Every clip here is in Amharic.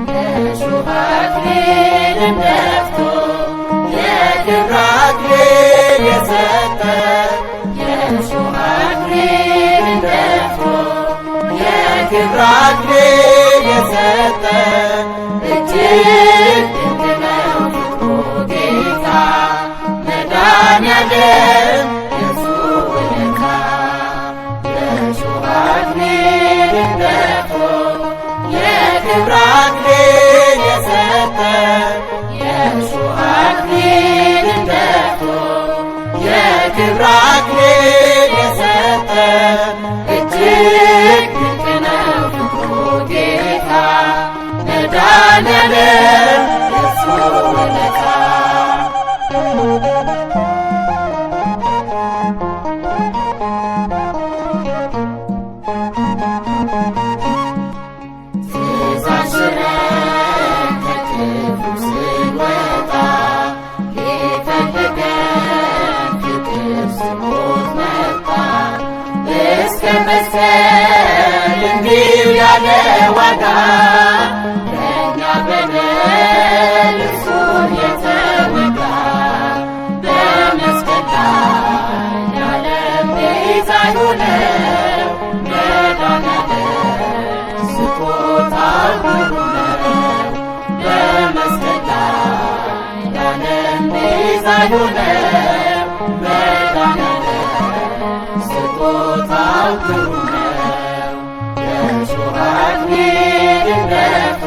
የእሾህ አክሊልን ደፍቶ የክብር አክሊል የሰጠ የእሾህ አክሊልን ደፍቶ የክብር አክሊል የሰጠ እጅግ ድንቅ ነው ፍቅሩ ጌታ መድኃኔዓለም የእርሱ ውለታ። የእሾህ አክሊልን ደፍቶ የክብር አክሊል የሰጠ የእሾህ አክሊልን ደፍቶ የክብር አክሊል የሰጠ እጅግ ድንቅ ነው ፍቅሩ ጌታ መድኃኔዓለም የእርሱ ውለታ። መስቀል እንዲሁ ያለ ዋጋ ለእኛ በደል እርሱን የተወጋ በመስቀል ላይ የዓለም ቤዛ የሆነው መድኃኔዓለም ስጦታው ግሩም ነው። በመስቀል ላይ የዓለም ቤዛ የሆነው መድኃኔዓለም ስጦታው ግሩም ነው። የእሾህ አክሊልን ደፍቶ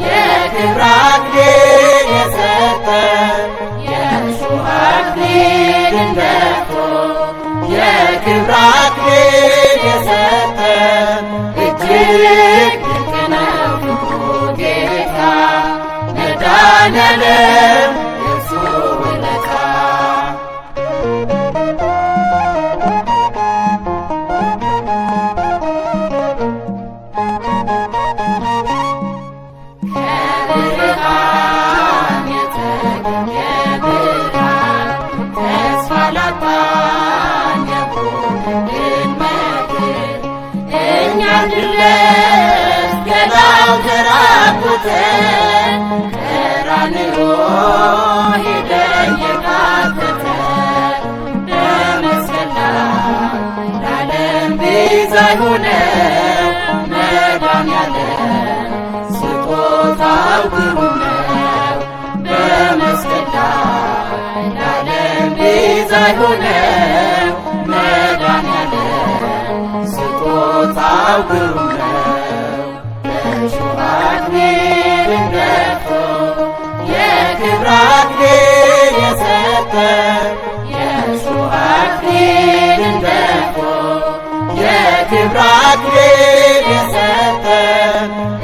የክብር አክሊል የሰጠ የእሾህ አክሊልን ደፍቶ የክብር አክሊል የሰጠ እጅግ ድንቅ ነው ፍቅሩ ጌታ መድኃኔዓለም የእርሱ ውለታ። ድረስ ገላው ተራቁተ ቀራንዮ ሄደ የካተተ በመስቀል ላይ ለዓለም ቤዛ የሆነው መድኃኔዓለም ስጦታው ግሩም ነው። በመስቀል ላይ ለዓለም ቤዛ የሆነው መድኃኔዓለም ስጦታው ግሩም ነው። የእሾህ አክሊልን ደፍቶ የክብር አክሊል የሰጠ የእሾህ አክሊልን ደፍቶ የክብር አክሊል የሰጠ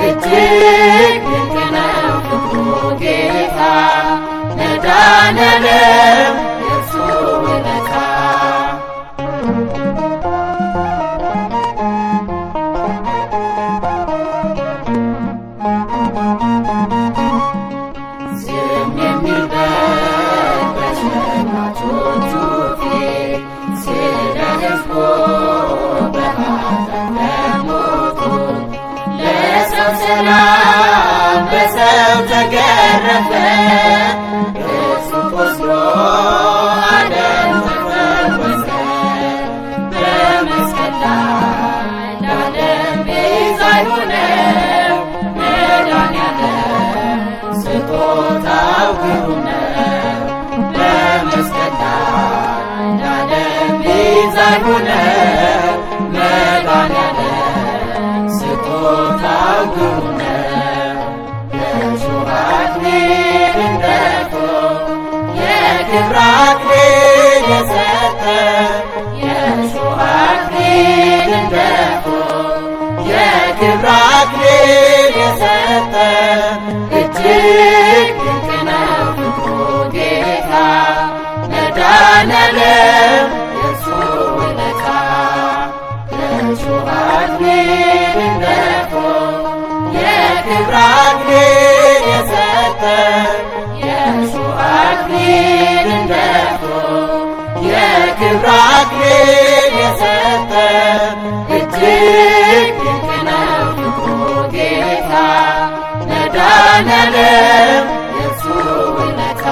እጅግ ድንቅ ነው ፍቅሩ ጌታ መድኃኔዓለም የእርሱ ውለታ። ሰላም በሰው ተገረፈ እርሱ ቆስሎ ዓለም ተፈወሰ። በመስቀል ላይ ለዓለም ቤዛ የሆነው መድኃኔዓለም ስጦታው ግሩም ነው። በመስቀል ላይ ለዓለም ቤዛ የሆነው መድኃኔዓለም ስጦታው ግሩም ነው። የእሾህ አክሊልን ደፍቶ የክብር አክሊል የሰጠ የእሾህ አክሊልን ደፍቶ የክብር አክሊል የሰጠ እጅግ ድንቅ ነው ፍቅሩ ጌታ መድኃኔዓለም የእርሱ ውለታ። የእሾህ አክሊልን ደፍቶ የክብር አክሊል የእሾህ አክሊልን ደፍቶ የክብር አክሊል የሰጠ እጅግ ድንቅ ነው ፍቅሩ ጌታ መድኃኔዓለም የእርሱ ውለታ።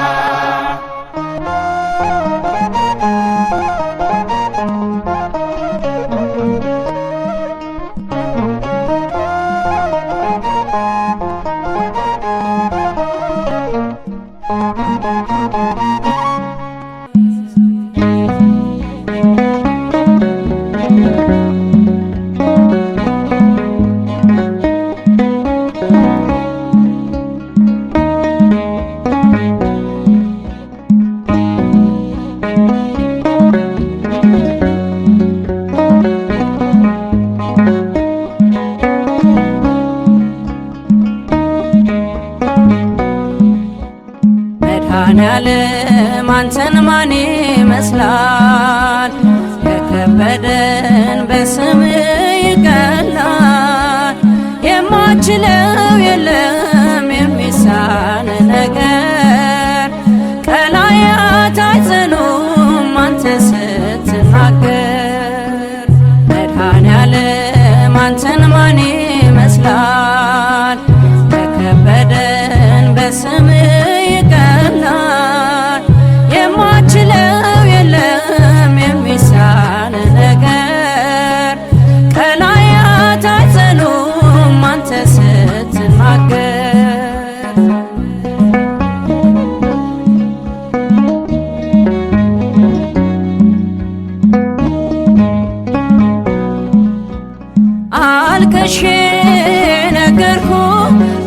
መድኃኔዓለም አንተን ማን ይመስላል? የከበደን በስም ይቀላል። የማችለው የለም የሚሳን ነገር ቀላያት አይጸኑም አንተ ስትናገር። መድኃኔዓለም አንተን ማን ይመስላል? የከበደን በስም ይቀላል። የማችለው የለም የሚሳን ነገር ቀላያት አይጸኑም አንተ ስትናገር። አልቅሼ ነገርኩ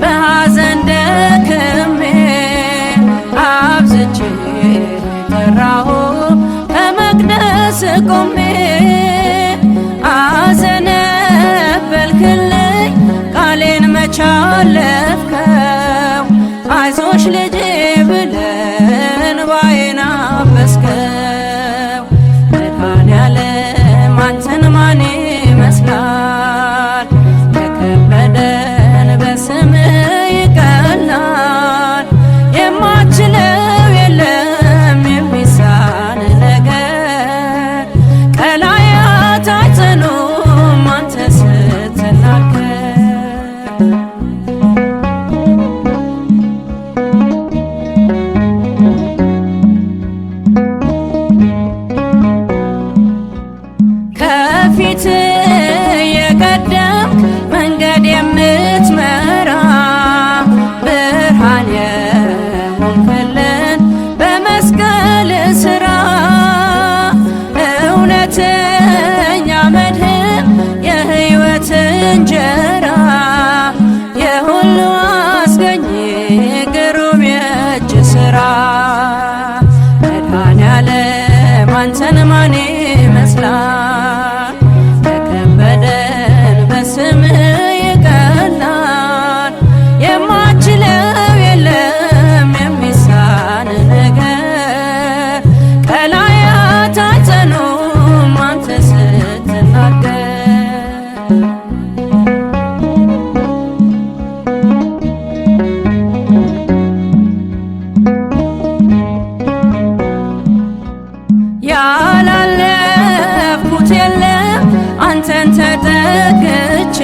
በሐዘን ደክሜ አብዝቼ ጠራሁ ከመቅደስ ቆሜ። አዘነበልክልኝ ቃሌን መች አለፍከው? አይዞሽ ልጄ ብለህ እንባዬን አበስከው። መድኃኔዓለም አንተን ማን ይመስላል? የከበደን በስምህ ይቀላል። የማችለው የለም የሚሳን ነገር ቀላያት አይጸኑም አንተ ስትናገር። ከፊት የቀደምክ መንገድ የምትመራ ብርሃን የሆንክልን በመስቀል ሥራ እውነተኛ መድህን የሕይወት እንጀራ የሁሉ አስገኝ ግሩም የእጅ ሥራ። መድኃኔዓለም አንተን ማን ይመስላል? የከበደን በስምህ ይቀላል። የማችለው የለም የሚሳን ነገር ቀላያት አይጸኑም አንተ ስትናገር። ያላለፍኩት የለም አንተን ተጠግቼ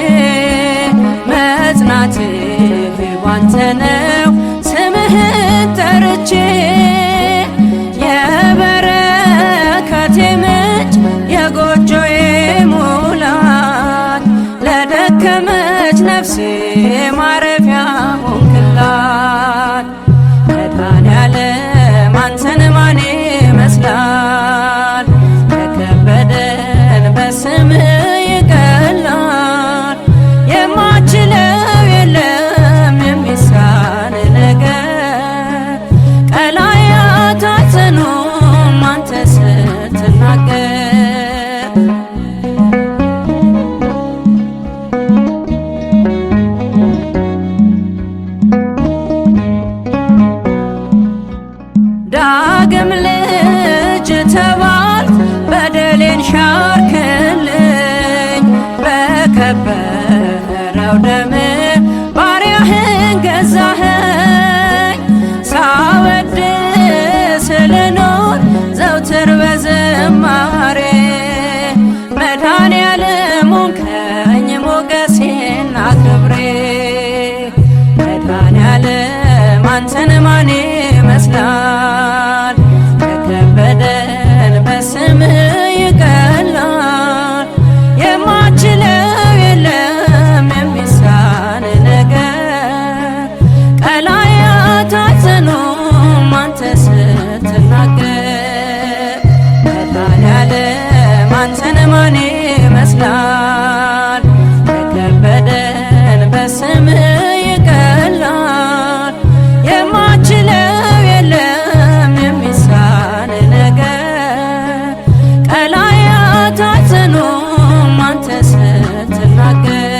መጽናትህ ባንተ ነው ስምህን ጠርቼ። የበረከቴ ምንጭ የጎጆዬ ሙላት ለደከመች ነፍሴ ማረፊያ ሆንክላት። መድኃኔዓለም አንተን ማን ይመስላል? የከበደን በስምህ ይቀላል። የማችለው የለም የሚሳን ነገር ቀላያት አይጸኑም አንተ ስትናገር። አንተን ማን ይመስላል? የከበደን በስምህ ይቀላል። የማችለው የለም የሚሳን ነገር። ቀላያት አዘኑም አንተ ስትናገር። መድኃኔዓለም አንተን ማን ይመስላል? የከበደን በስምህ ይቀላል። የማችለው የለም የሚሳን ነገር። ቀላያት አዘኑም አንተ ስትናገር።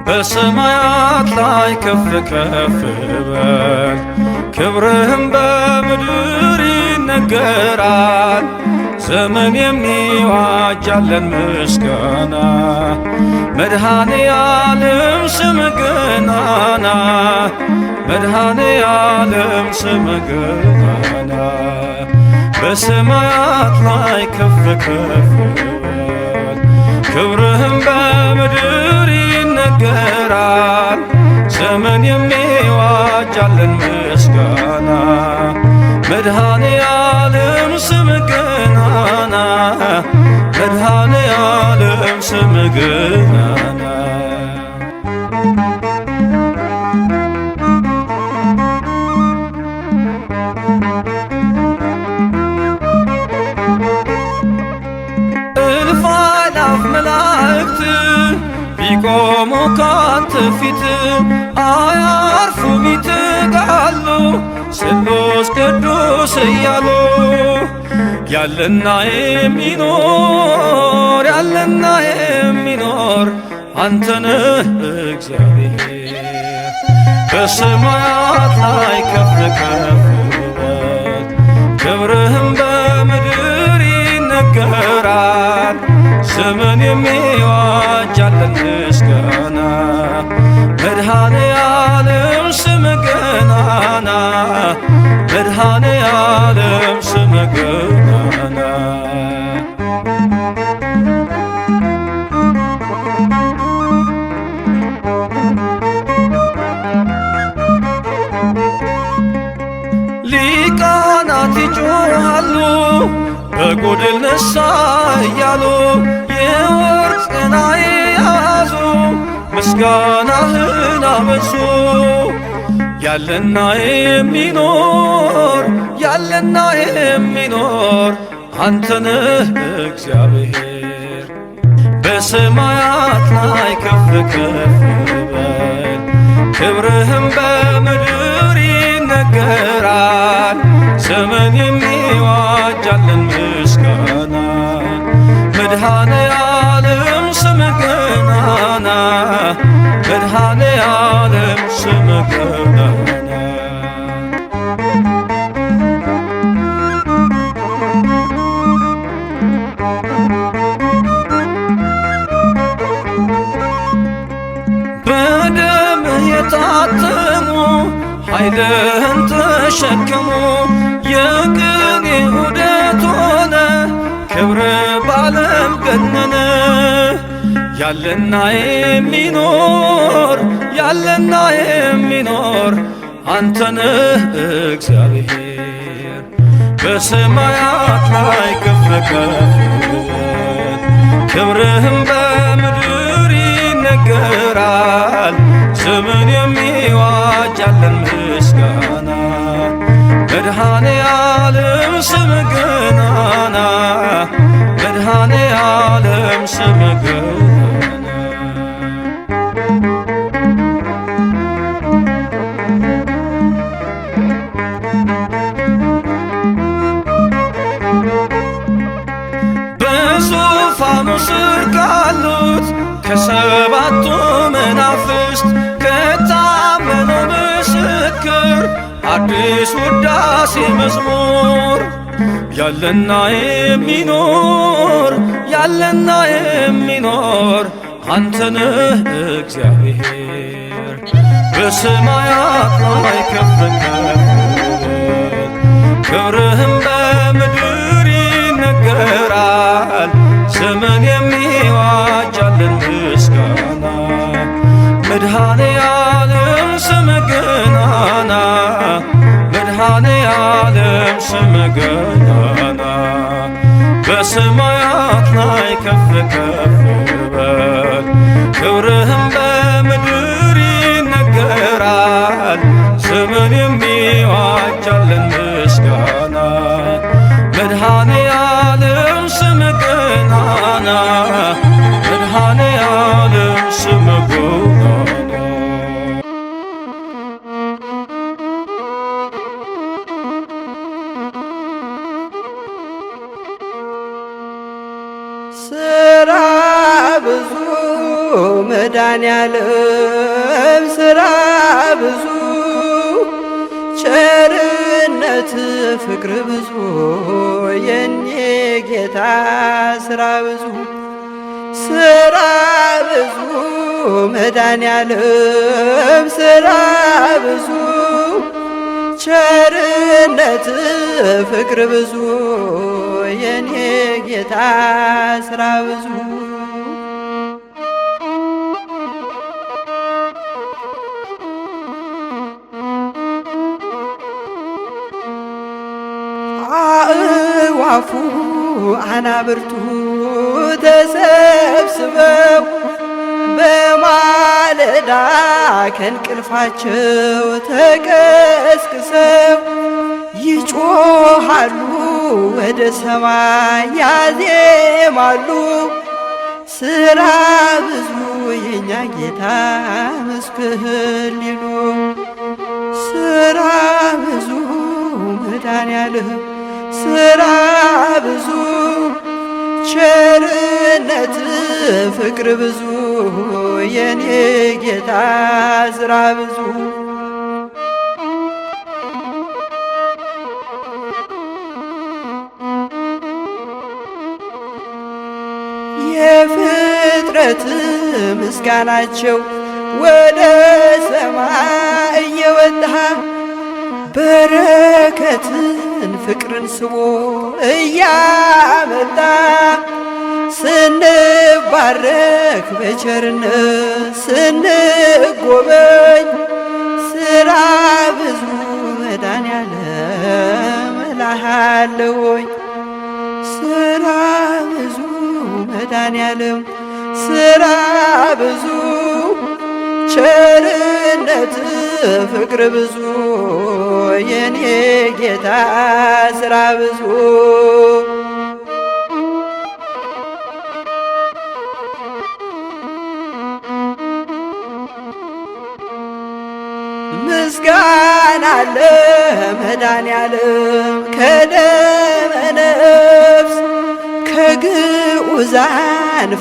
በሰማያት ላይ ከፍ ከፍ በል፣ ክብርህም በምድር ይነገራል። ዘመን የሚዋጃለን ምስጋና፣ መድኃኔዓለም ስምህ ገናና፣ መድኃኔዓለም ስምህ ገናና። በሰማያት ላይ ከፍ ከፍ በል፣ ክብርህም በምድር ይነገራል። ዘመን የሚዋጃለን ምስጋና፣ መድኃኔዓለም ስምህ ገናና፣ መድኃኔዓለም ስምህ ገናና። እልፍ አእላፍ መላእክት ቢቆሙ ካንተ ፊት አያርፉም ይተጋሉ ስሉስ ቅዱስ እያሉ። ያለና የሚኖር ያለና የሚኖር አንተነህ እግዚአብሔር። በሰማያት ላይ ከፍ ከፍ በል፣ ክብርህም በምድር ይነገራል። ዘመን የሚዋጃለን ምስጋና፣ መድኃኔዓለም ስምህ ገናና፣ መድኃኔዓለም ስምህ ገናና። ሊቃናት ይጮኻሉ በጎድል ነሣ እያሉ፣ የወርቅ ጽና የያዙ ምስጋናህን አበዙ። ያለና የሚኖር ያለና የሚኖር አንተነህ እግዚአብሔር። በሰማያት ላይ ከፍ ከፍ በል፣ ክብርህም በምድር ይነገራል። ዘመን የሚዋጃለን ምስጋና፣ መድኃኔዓለም ስምህ ገናና፣ መድኃኔዓለም ስምህ ገናና። ያለና የሚኖር ያለና የሚኖር አንተነህ እግዚአብሔር በሰማያት ላይ ከፍ ከፍ ክብርህም በምድር ይነገራል። ስምን የሚዋጅ ያለን ምስጋና መድኃኔ ዓለም ስም ገናና መድኃኔ ዓለም ስም ገናና በዙፋኑ ስር ካሉት ከሰባቱ መናፍስት ከታመነው ምስክር አዲስ ውዳሴ መዝሙር ያለና የሚኖር ያለና የሚኖር አንተነህ እግዚአብሔር በሰማያት ላይ ከፍ ከፍ ክብርህም በምድር ይነገራል። ስምን የሚዋጅ ያለን ምስጋና መድኃኔ ዓለም ስም ገናና መድኃኔ ዓለም ስም ገናና በሰማያት ላይ ከፍ ከፍ በል ክብርህም በምድር ይነገራል። ስምን የሚዋጅ ያለን ምስጋና መድኃኔ ዓለም ስም ገናና መድኃኔ ዓለም ስም ገናና ስራ ብዙ መድኃኔዓለም ስራ ብዙ ቸርነት ፍቅር ብዙ የኔ ጌታ ስራ ብዙ ስራ ብዙ መድኃኔዓለም ስራ ብዙ ቸርነት ፍቅር ብዙ የኔ ጌታ ስራ ብዙ አእዋፉ አናብርቱ ተሰብስበው በማለዳ ከእንቅልፋቸው ተቀስቅሰው ይጮሃሉ ወደ ሰማይ ያዜማሉ። ስራ ብዙ የኛ ጌታ መስክር ሊሉ ስራ ብዙ መድኃኔዓለም ስራ ብዙ ቸርነት ፍቅር ብዙ የኔ ጌታ ስራ ብዙ የፍጥረት ምስጋናቸው ወደ ሰማይ እየወጣ በረከትን ፍቅርን ስቦ እያመጣ ስንባረክ በቸርነት ስንጎበኝ ስራ ብዙ መድኃኔዓለም እልሃለሁኝ ስራ ብዙ መድኃኔዓለም ስራ ብዙ ቸርነት ፍቅር ብዙ የኔ ጌታ ስራ ብዙ ምስጋና ለመድኃኔዓለም ከደመ ነፍስ ከግዑዛን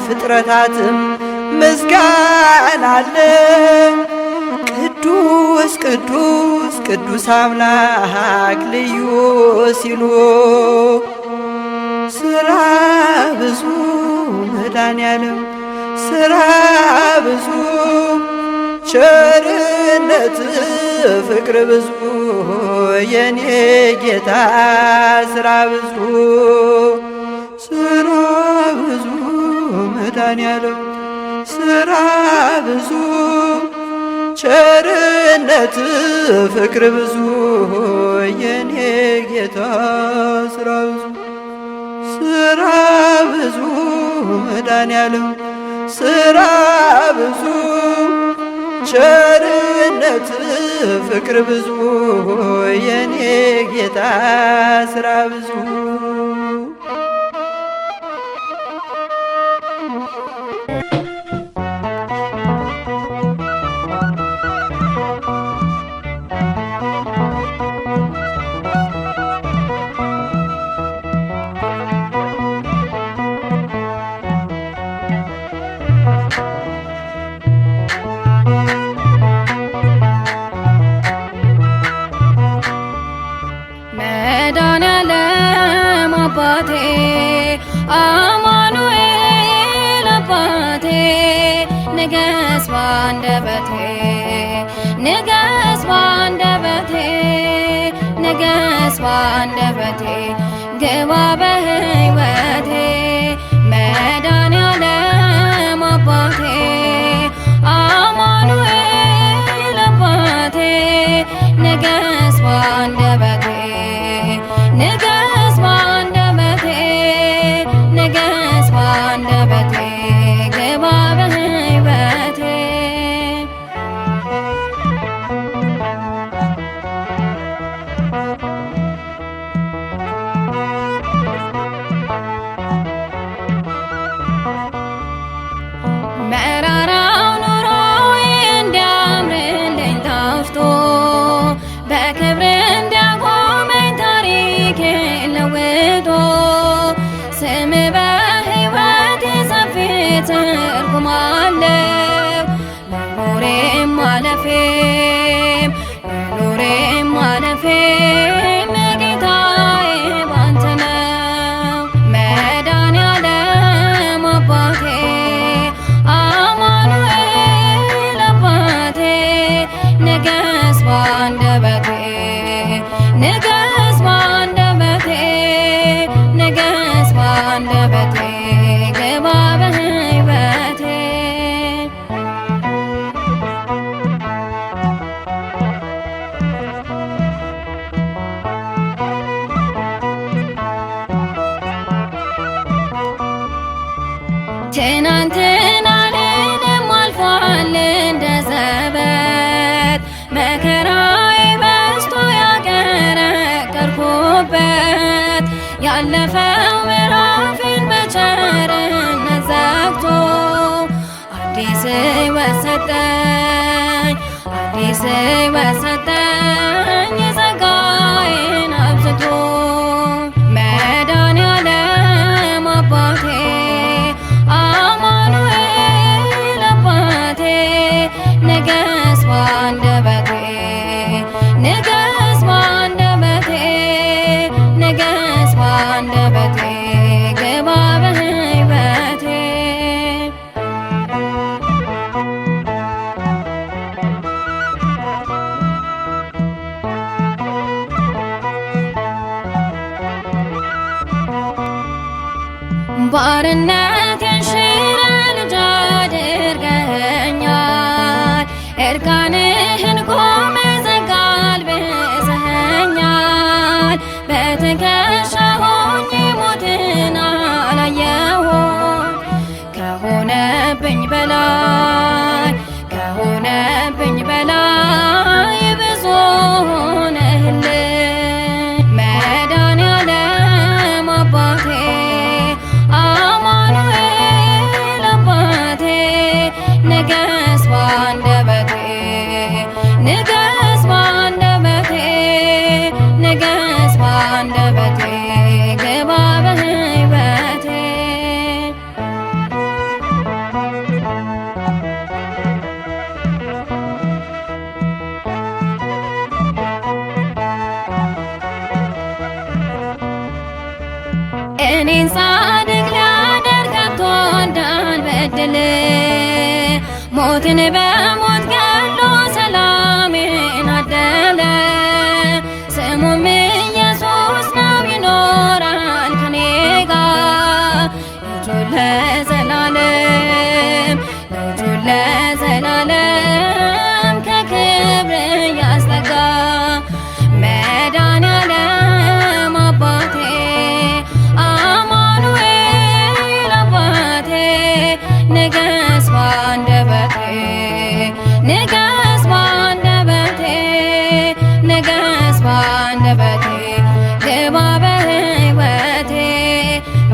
ፍጥረታትም ምስጋና አለ። ቅዱስ ቅዱስ ቅዱስ አምላክ ልዩ ሲሉ ስራ ብዙ መድኃኔዓለም ስራ ብዙ ቸርነት ፍቅር ብዙ የኔ ጌታ ስራ ብዙ ስራ ብዙ መድኃኔዓለም ብዙ ቸርነት ፍቅር ብዙ የኔ ጌታ ስራ ብዙ ስራ ብዙ መድኃኔዓለም ስራ ብዙ ቸርነት ፍቅር ብዙ የኔ ጌታ ስራ ብዙ መድኃኔዓለም አባቴ አማኑኤል አባቴ ንገስ ባንደበቴ ንገስ ባንደበቴ ንገስ ባንደበቴ ግባ በሕይወቴ መድኃኔዓለም አባቴ አማኑኤል አባቴ ንገስ ባንደበቴ ንገስ ባንደበቴ ንገስ ባንደበቴ ግባ በሕይወቴ መራራው ኑሮዬ እንዲያምርልኝ ጣፍጦ በክብር እንዲያቆመኝ ታሪኬ ለውጦ ስም በሕይወቴ ሰፊ ትርጉም አለው መኖሬም ማለፌም መኖሬም ማለፌም ጌታዬ ባንተ ነው መድኃኔዓለም አባቴ አማኑኤል አባቴ ንገስ ባንደበቴ ንገስ ባንደበቴ ንገስ ባንደበቴ ግባ በሕይወቴ ትናንትና ልልም አልፏል እንደ ዘበት መከራዬ በዝቶ ያቀረቀርኩበት ያለፈው ምዕራፌን በቸርነት ዘግቶ አዲስ ሕይወት ሰጠኝ አዲስ ሕይወት ሰጠኝ ጸጋዬን አብዝቶ መድኃኔዓለም አባቴ አማኑኤል አባቴ ንገስ ባንደበቴ ንገስ ባንደበቴ ንገስ ባንደበቴ ግባ በሕይወቴ ባርነቴን ሽረህ ልጅ አድርገኸኛል እርቃንህን ቆመህ ጸጋ አልብሰኸኛል በትከሻ ሆኜ ሞትን አላየሁም ከሆነብኝ በላይ ከሆነብኝ በላይ ብዙ ሆነህልኝ መድኃኔዓለም አባቴ አማኑኤል አባቴ ንገስ ባንደበቴ ንገስ ባንደበቴ ንገስ ባንደበቴ ግባ በሕይወቴ እኔን ጻድቅ ሊያደርግ ከቶ እንዳልበድል ሞትን በሞት ገሎ ሰላሜን አደለ ስሙም ኢየሱስ ነው ይኖራል ከኔ ጋር ልጁ ለዘላለም ልጁ ለዘላለም ከክብር ያስጠጋ መድኃኔዓለም አባቴ አማኑኤል አባቴ ንገስ ባንደበቴ ንገስ ባንደበቴ ንገስ ባንደበቴ ግባ በሕይወቴ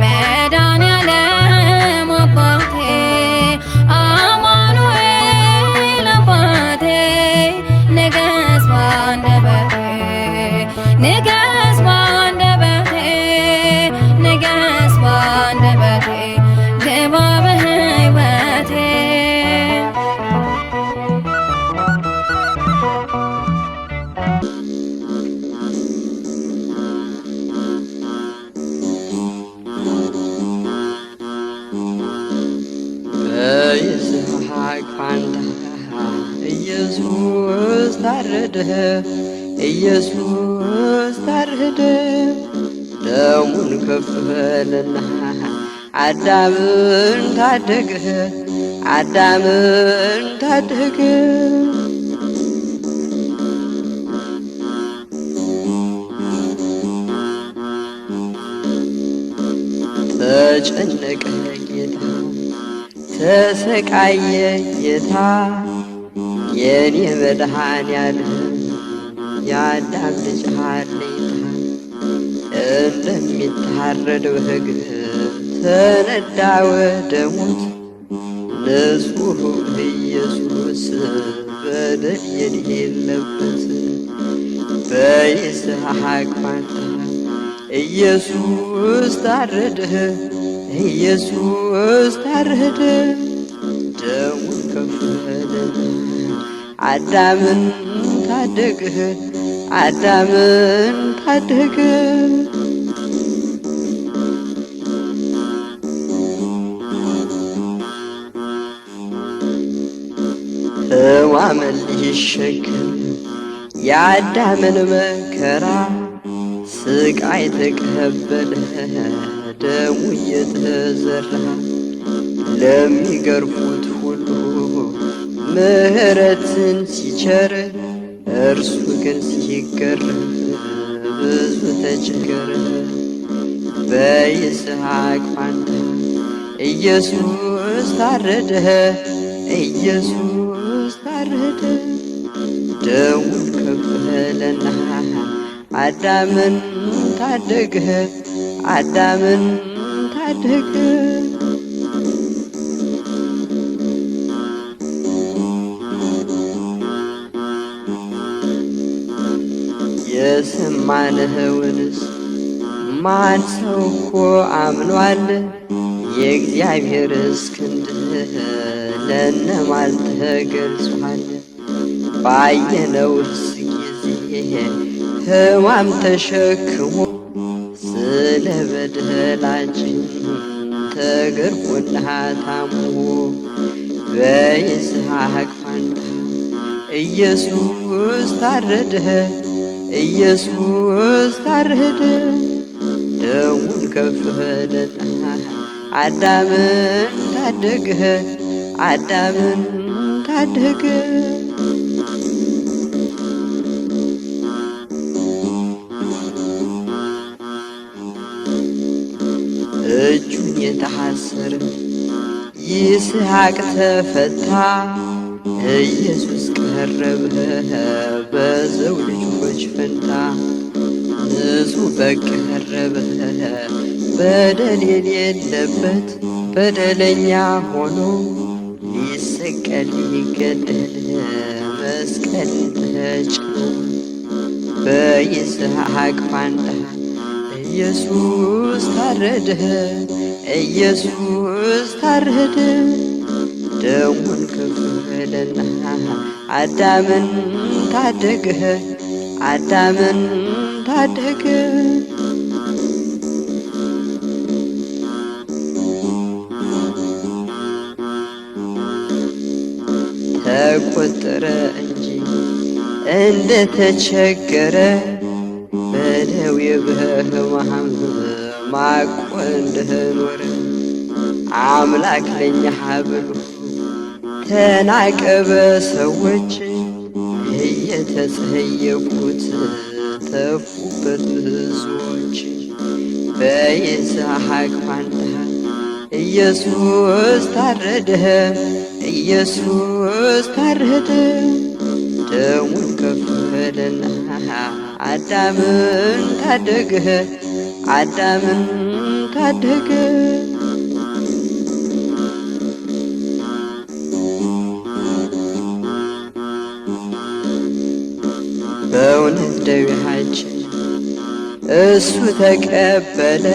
መድኃኔዓለም አባቴ አማኑኤል አባቴ ንገስ ባንደበቴ ንገስ ባንደበቴ ንገስ ባንደበቴ ግባ በሕይወቴ በይስሐቅ ፋንታ ኢየሱስ ታረደ ኢየሱስ ታረደ ደሙን ከፈለና አዳምን ታደገ አዳምን ታደገ ተጨነቀ ጌታ ተሰቃየ ጌታ የኔ መድኃኔዓለም የአዳም ልጅ አለኝታ እንደሚታረድ በግ ተነዳ ወደ ሞት ንጹሕ ኢየሱስ በደል የሌለበት በይስሐቅ ፋንታ ኢየሱስ ታረደ ኢየሱስ ታረደ ደሙን ከፈለና አዳምን ታደገ አዳምን ታደገ ሕማምን ሊሸከም የአዳምን መከራ ስቃይ ተቀበለ ደሙ እየተዘራ ለሚገርፉት ሁሉ ምሕረትን ሲቸር እርሱ ግን ሲገረፍ ብዙ ተቸገረ በይስሐቅ ፋንታ ኢየሱስ ታረደ ኢየሱስ ታረደ ደሙን ከፈለና አዳምን ታደገ አዳምን ታደገ የሰማነውንስ ማን ሰው እኮ አምኗል የእግዚአብሔርስ ክንድ ለእነማን ተገልጿል ባየነውስ ጊዜ ሕማም ተሸክሞ ስለ በደላችን ተገርፎና ታሞ በይስሐቅ ፋንታ ኢየሱስ ታረደ ኢየሱስ ታረደ ደሙን ከፈለና አዳምን ታደገ አዳምን ታደገ እጁን የታሰረ ይስሐቅ ተፈታ ኢየሱስ ቀረበ በሰው ልጆች ፈንታ ንጹሕ በግ ቀረበ በደል የሌለበት በደለኛ ሆኖ ሊሰቀል ሊገደል መስቀል ተጭኖ በይስሐቅ ፋንታ ኢየሱስ ታረደ ኢየሱስ ታረደ ደሙን ከፈለና አዳምን ታደገ አዳምን ታደገ ተቆጠረ እንጂ እንደተቸገረ በደዌ በሕማም ማቆ እንደኖረ አምላክ ለኛ ብሎ ተናቀ በሰዎች እየተጸየፉት ተፉበት ብዙዎች። በይስሐቅ ፋንታ ኢየሱስ ታረደ፣ ኢየሱስ ታረደ። ደሙን ከፈለና አዳምን ታደገ፣ አዳምን ታደገ። በእውነት ደዌያችን እሱ ተቀበለ፣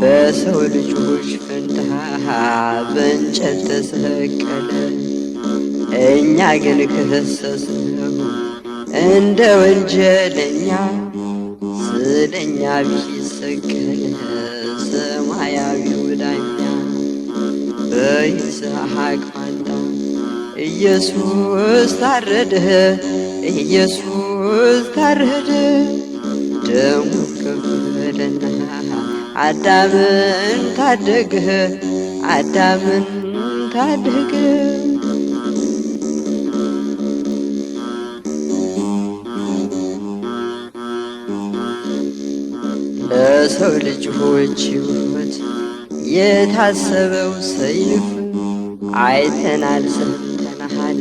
በሰው ልጆች ፈንታ በእንጨት ተሰቀለ። እኛ ግን ከሰስነው እንደ ወንጀለኛ፣ ስለኛ ቢሰቀል ሰማያዊው ዳኛ። በይስሐቅ ፋንታ ኢየሱስ ታረደ፣ ኢየሱስ ታረደ። ደሙን ከፈለና አዳምን ታደገ፣ አዳምን ታደገ። ለሰው ልጆች ሕይወት የታሰበው ሰይፍ አይተናል፣ ሰምተናል።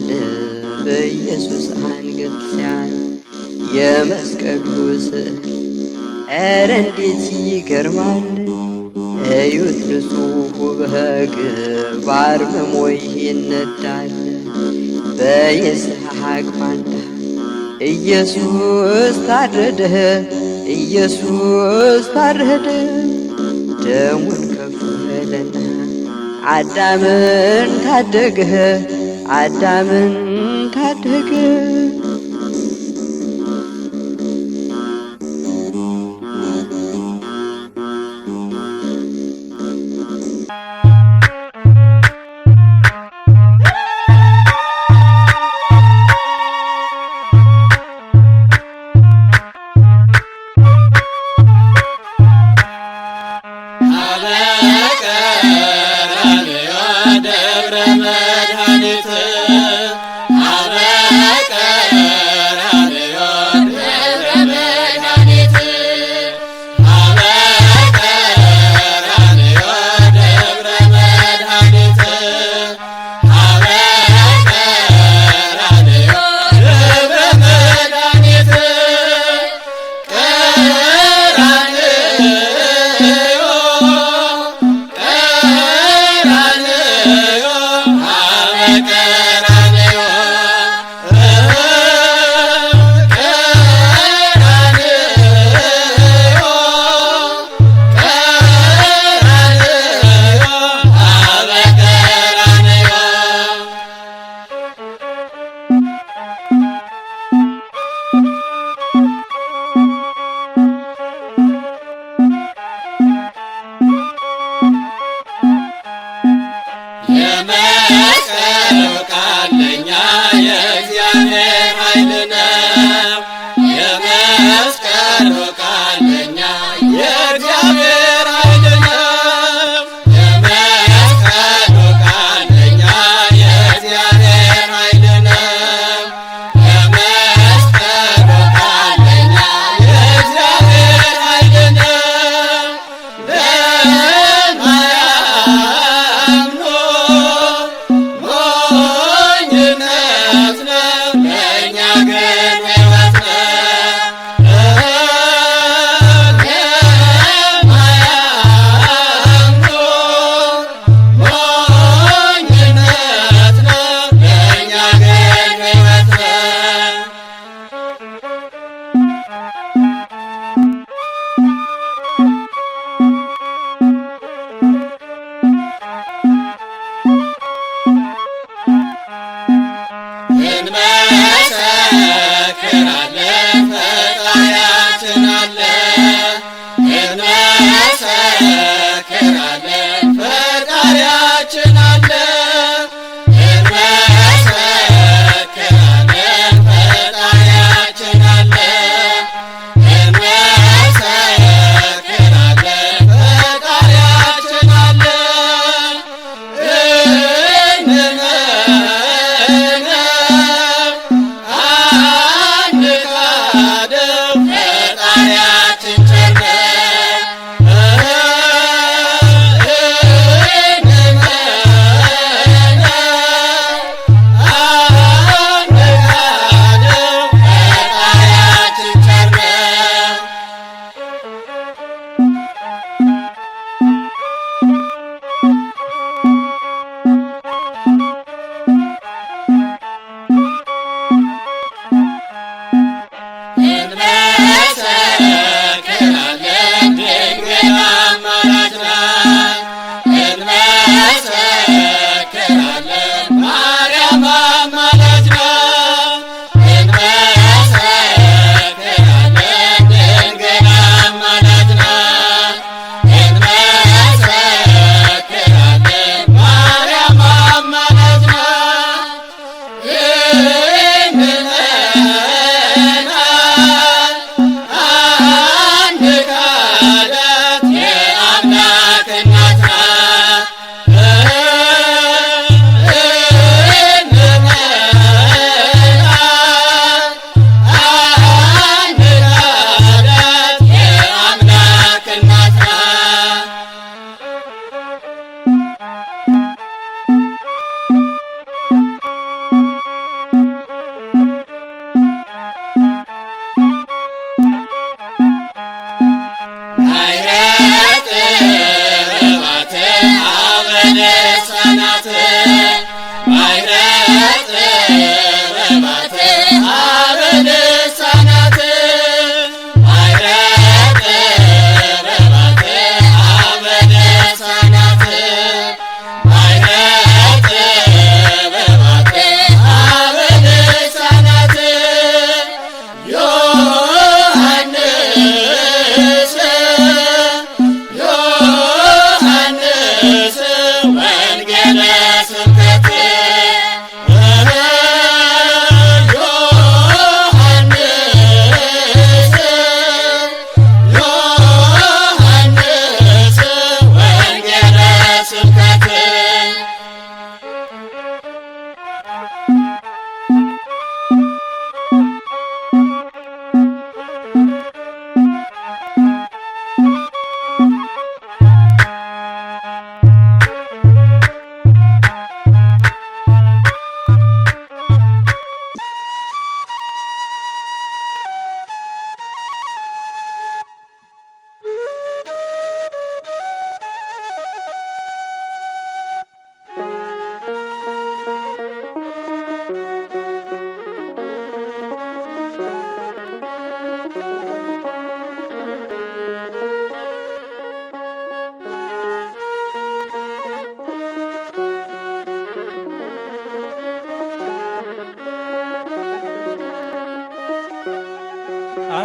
በኢየሱስ አንገት ሲያል የመስቀሉ ስዕል ኧረ እንዴት ይገርማል! እዩት ንጹሑ በግ በአርምሞ ይነዳል። በይስሐቅ ፋንታ ኢየሱስ ታረደ፣ ኢየሱስ ታረደ። ደሙን ከፈለና አዳምን ታደገ፣ አዳምን ታደገ። Yeah.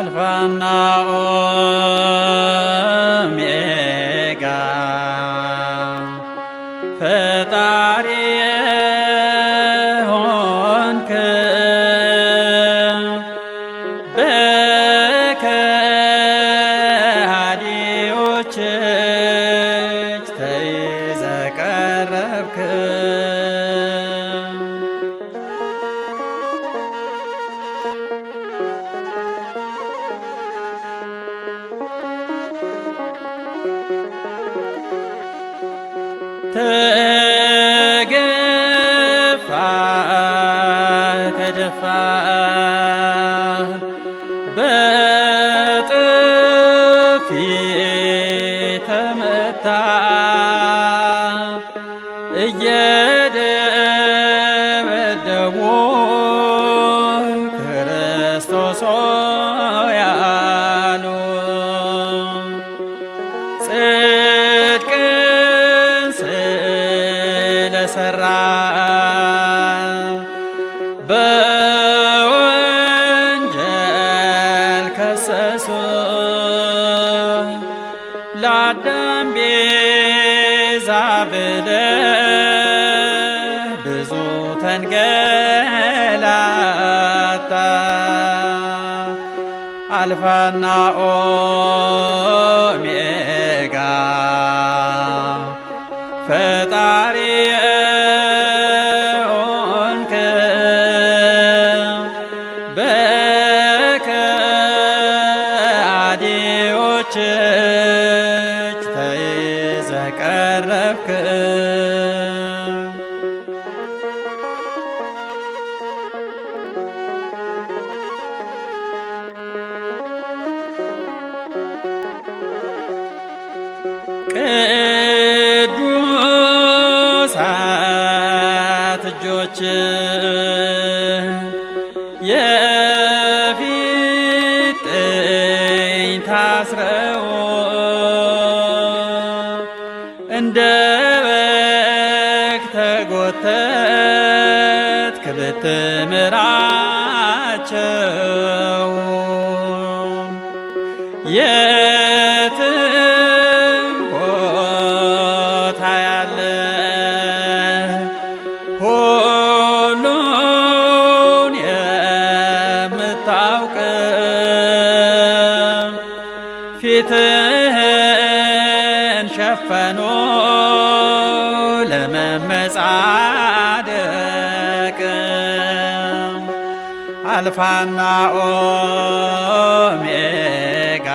አልፋና ኦሜጋ ፈጣሪ ሆንክ በከሃዲዎች እጅ ተይዘህ ቀረብክ። ተገፋ ተደፋ በጥፊ ተመታ እየደበደቡ ክርስቶስ ሆይ ያሉ ጽድቅን ስለሰራ በወንጀል ከሰሱ ለአዳም ቤዛ ብለህ ብዙ ተንገላታ። አልፋና ኦሜጋ ፈጣሪ ሆንክ በከሃዲዎች እጅ ተይዘህ ቀረብክ። ቅዱሳት እጆች የፊጥኝ ታስረው እንደ በግ ተጎተትክ ብትምራቸው የትም ቦታ ያለ ሁሉን የምታውቅ ፊትህን ሸፈኖ ለመመጻደቅ አልፋና ኦሜጋ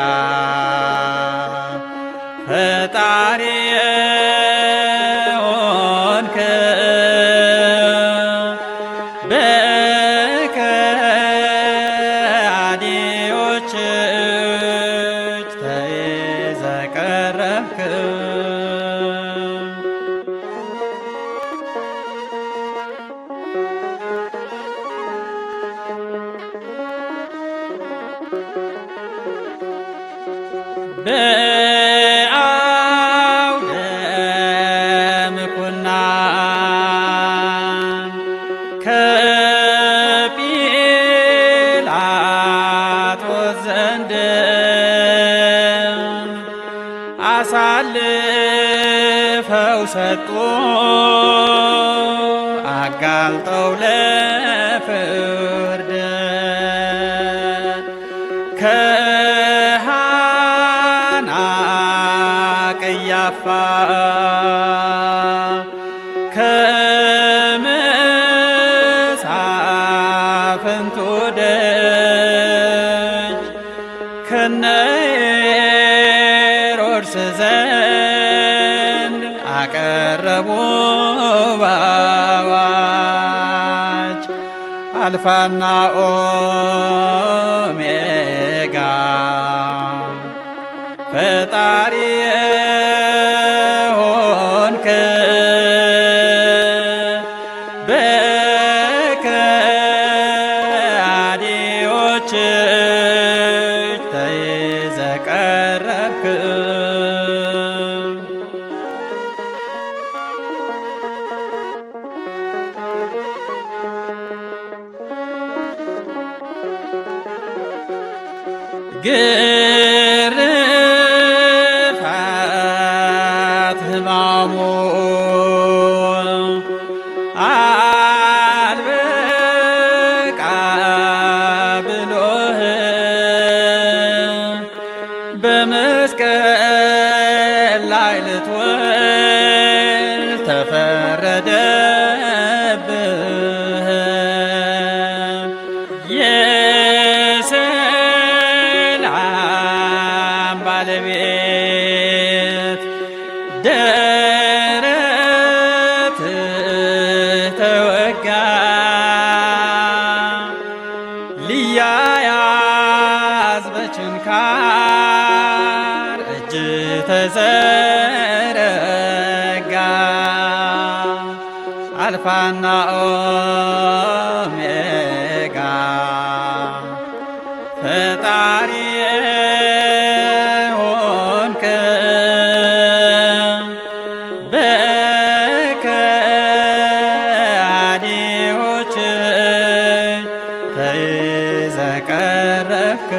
ፈጣሪ ሆንክ በከሃዲዎች እጅ ተይዘህ ቀረብክ። በአውደ ምኩናን ከጲላጦስ ዘንድ አሳልፈው ሰጡ አጋልጠው ለፍርድ ከሃና ቀያፋ ከመሳፍንቱ ደጅ ከነ ሄሮድስ ዘንድ አቀረቡ በአዋጅ አልፋና ኦሜጋ ፈጣሪ ሆንክ በከሃዲዎች እጅ ተይዘህ ቀረብክ። ግርፋት ሕማሙ አልበቃ ብሎህ በመስቀል ላይ ልትወል ተፈረደብህ። የሰላም ባለቤት ደረትህ ተወጋ፣ ሊያያዝ በችንካር እጅ ተዘረጋ። አልፋና ኦሜጋ ፈጣሪ ሆንክ በከሃዲዎች ተይዘህ ቀረብክ።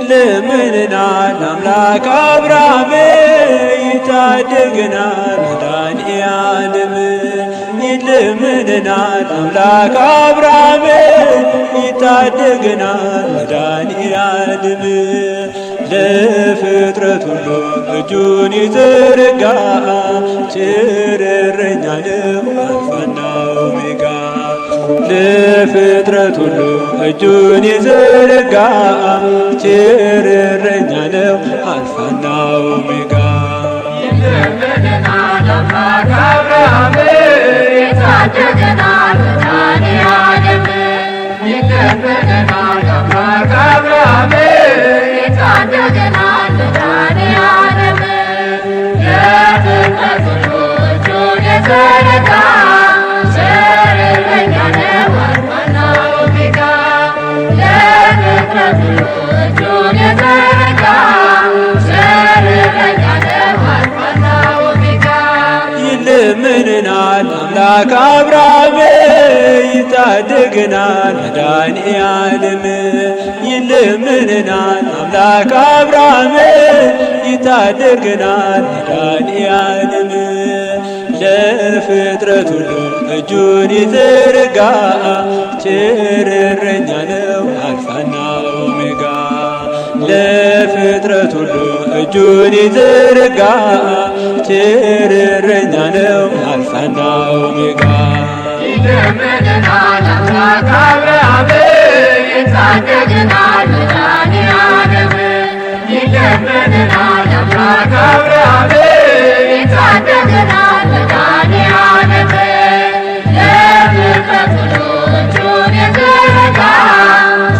ይለምንናል አምላክ አብርሃም ይታደገናል መድኃኔዓለም። ይለምንናል አምላክ አብርሃም ይታደገናል መድኃኔዓለም። ለፍጥረት ሁሉ እጁን ይዘረጋ ቸር እረኛ ነው አልፋና ኦሜጋ። ለፍጥረት ሁሉ እጁን ይዘረጋ ቸር እረኛ ነው አልፋና ኦሜጋ። ይለምንናል አምላክ አብርሃም ይታደገናል መድኃኔዓለም። ይለምንናል አምላክ አብርሃም ይታደገናል መድኃኔዓለም። ለፍጥረት ሁሉ እጁን የዘረጋ ቸር እረኛ ነው አልፋና ኦሜጋ። ለፍጥረት ሁሉ እጁን የዘረጋ ቸር እረኛ ነው አልፋና ኦሜጋ። ይለምንናል አምላክ አብርሃም ይታደገናል መድኃኔዓለም። ይለምንናል አምላክ አብርሃም ይታደገናል መድኃኔዓለም። ለፍጥረት ሁሉ እጁን ይዘረጋ ቸር እረኛ ነው አልፋና ኦሜጋ። ለፍጥረት ሁሉ እጁን ይዘረጋ ቸር እረኛ ነው አልፋና ኦሜጋ። ይለምንናል አምላክ አብርሃም ይታደገናል መድኃኔዓለም። ይለምንናል አምላክ አብርሃም ይታደገናል መድኃኔዓለም። ለፍጥረት ሁሉ እጁን የዘረጋ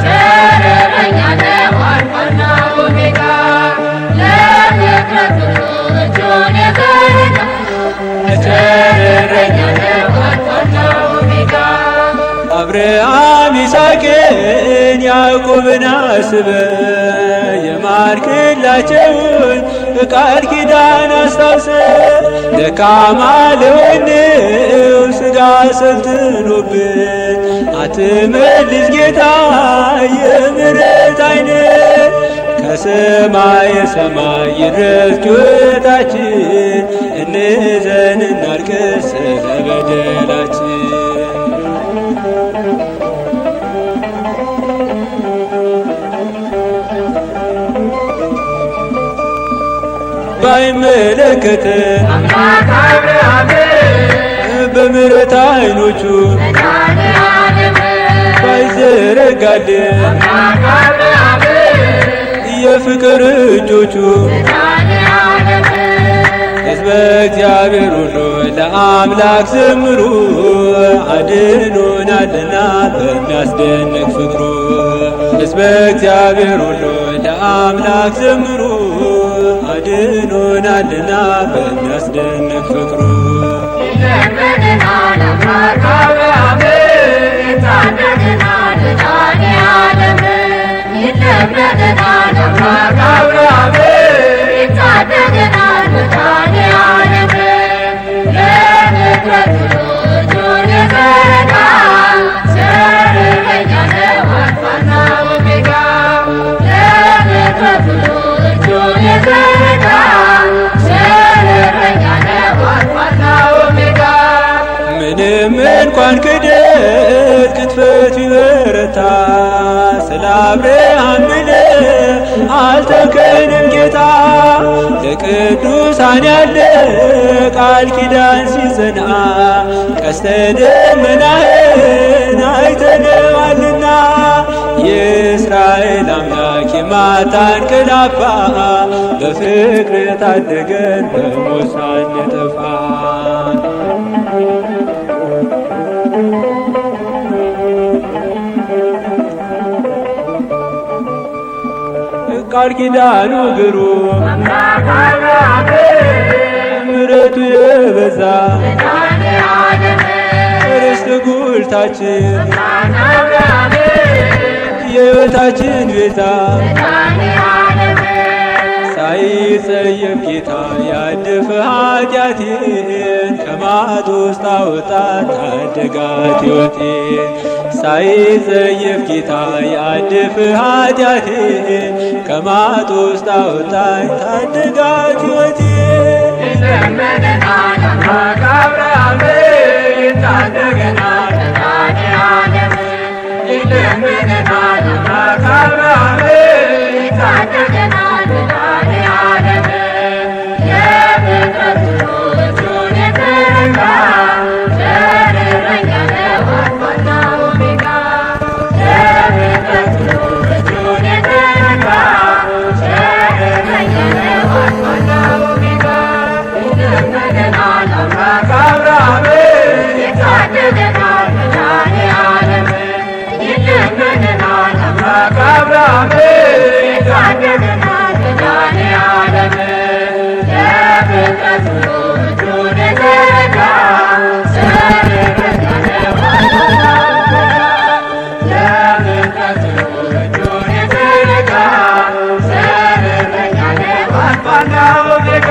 ቸር እረኛ ነው አልፋና ኦሜጋ። ለፍጥረት ሁሉ እጁን የዘረጋ ቸር እረኛ ነው አልፋና ኦሜጋ። አብርሃም ይስሐቅን ያዕቆብን አስበ የማልክላቸውን ቃል ኪዳን አስታውሰ። ደካማ ለሆነው ሥጋ ሰልጥኖብን አትመልስ ጌታ የምሕረት ዓይንህ። ከሰማየ ሰማይ ይድረስ ጩኸታችን እንዘን እናልቅስ ስለ በደላችን። ባይመለከተን አምላክ አብርሃም በምሕረት ዓይኖቹ መድኃኔዓለም። ባይዘረጋልን አምላክ አብርሃም የፍቅር እጆቹ መድኃኔዓለም። ሕዝበ እግዚአብሔር ሁሉ ለአምላክ ዘምሩ፣ አድኖናልና በሚያስደንቅ ፍቅሩ። ሕዝበ እግዚአብሔር ሁሉ ለአምላክ ዘምሩ፣ አድኖናልና በሚያስደንቅ ፍቅሩ። ይለምነናል አምላከ አብርሃም ይታደገናል መድኃኔዓለም። ይለምነናል አምላከ አብርሃም ይታደገናል መድኃኔዓለም። ለፍጥረት እጁን የዘረጋ ቸር እረኛ ነው አልፋና ኦሜጋ። ለፍጥረት እጁን የዘረጋ ቸር እረኛ ነው አልፋና ኦሜጋ። ምንም እንኳን ክደት ቅጥፈት ቢበረታ ስለ አብርሃም ብለህ አልተውከንም ጌታ። ለቅዱሳን ያለ ቃል ኪዳን ሲጸና ቀስተ ደመናህን አይተነዋልና። የእስራኤል አምላክ የማታንቀላፋ በፍቅር ታደገን በሞት ሳንጠፋ። ቃል ኪዳኑ ግሩም አምላከ አብርሃም ምሕረቱ የበዛ መድኃኔዓለም ርስት ጉልታችን አምላከ አብርሃም የሕይወታችን ቤዛ መድኃኔዓለም ሳይጸየፍ ጌታ ያደፈ ኃጢአቴን ከማጥ ውስጥ አወጣት ታደጋት ሕይወቴን። ሳይጸየፍ ጌታ ያደፈ ኃጢአቴን ከማጥ ውስጥ አወጣት ታደጋት ሕይወቴን። ይለምነናል አምላከ አብርሃም ይታደገናል መድኃኔዓለም። ይለምነናል አምላከ አብርሃም ይታደገናል መድኃኔዓለም። ለፍጥረት እጁን የዘረጋ ቸር እረኛ ነው አልፋና ኦሜጋ። ለፍጥረት እጁን የዘረጋ ቸር እረኛ ነው አልፋና ኦሜጋ። ይለምነናል አምላከ አብርሃም ይታደገናል መድኃኔዓለም። ይለምነናል አምላከ አብርሃም ይታደገናል መድኃኔዓለም። ለፍጥረት እጁን የዘረጋ ቸር እረኛ ነው አልፋና ኦሜጋ። ለፍጥረት እጁን የዘረጋ ቸር እረኛ ነው አልፋና ኦሜጋ።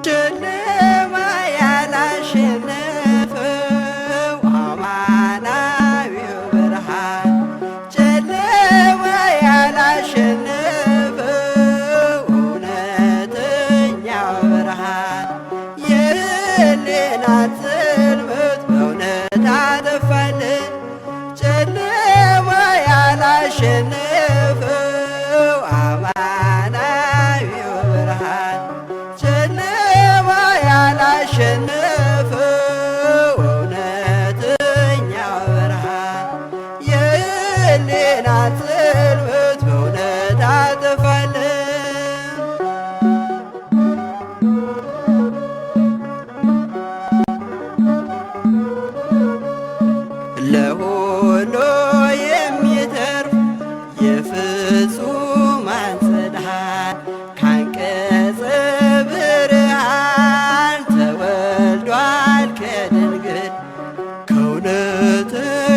ጨለማ ያላሸነፈው አማናዊው ብርሃን፣ ጨለማ ያላሸነፈው እውነተኛው ብርሃን፣ የሕሊናን ጽልመት በእውነት አጠፋልን። ጨለማ ያላሸነፈው አማናዊው ብርሃን፣ ጨለማ ያላሸነፈው እውነተኛው ብርሃን፣ የሕሊናን ጽልመት በእውነት አጠፋልን። ለሁሉ የሚተርፍ የፍጹማን ጽድሃን ካንቀጸ ብርሃን ተወልዷል ከድንግል ከእውነተኛው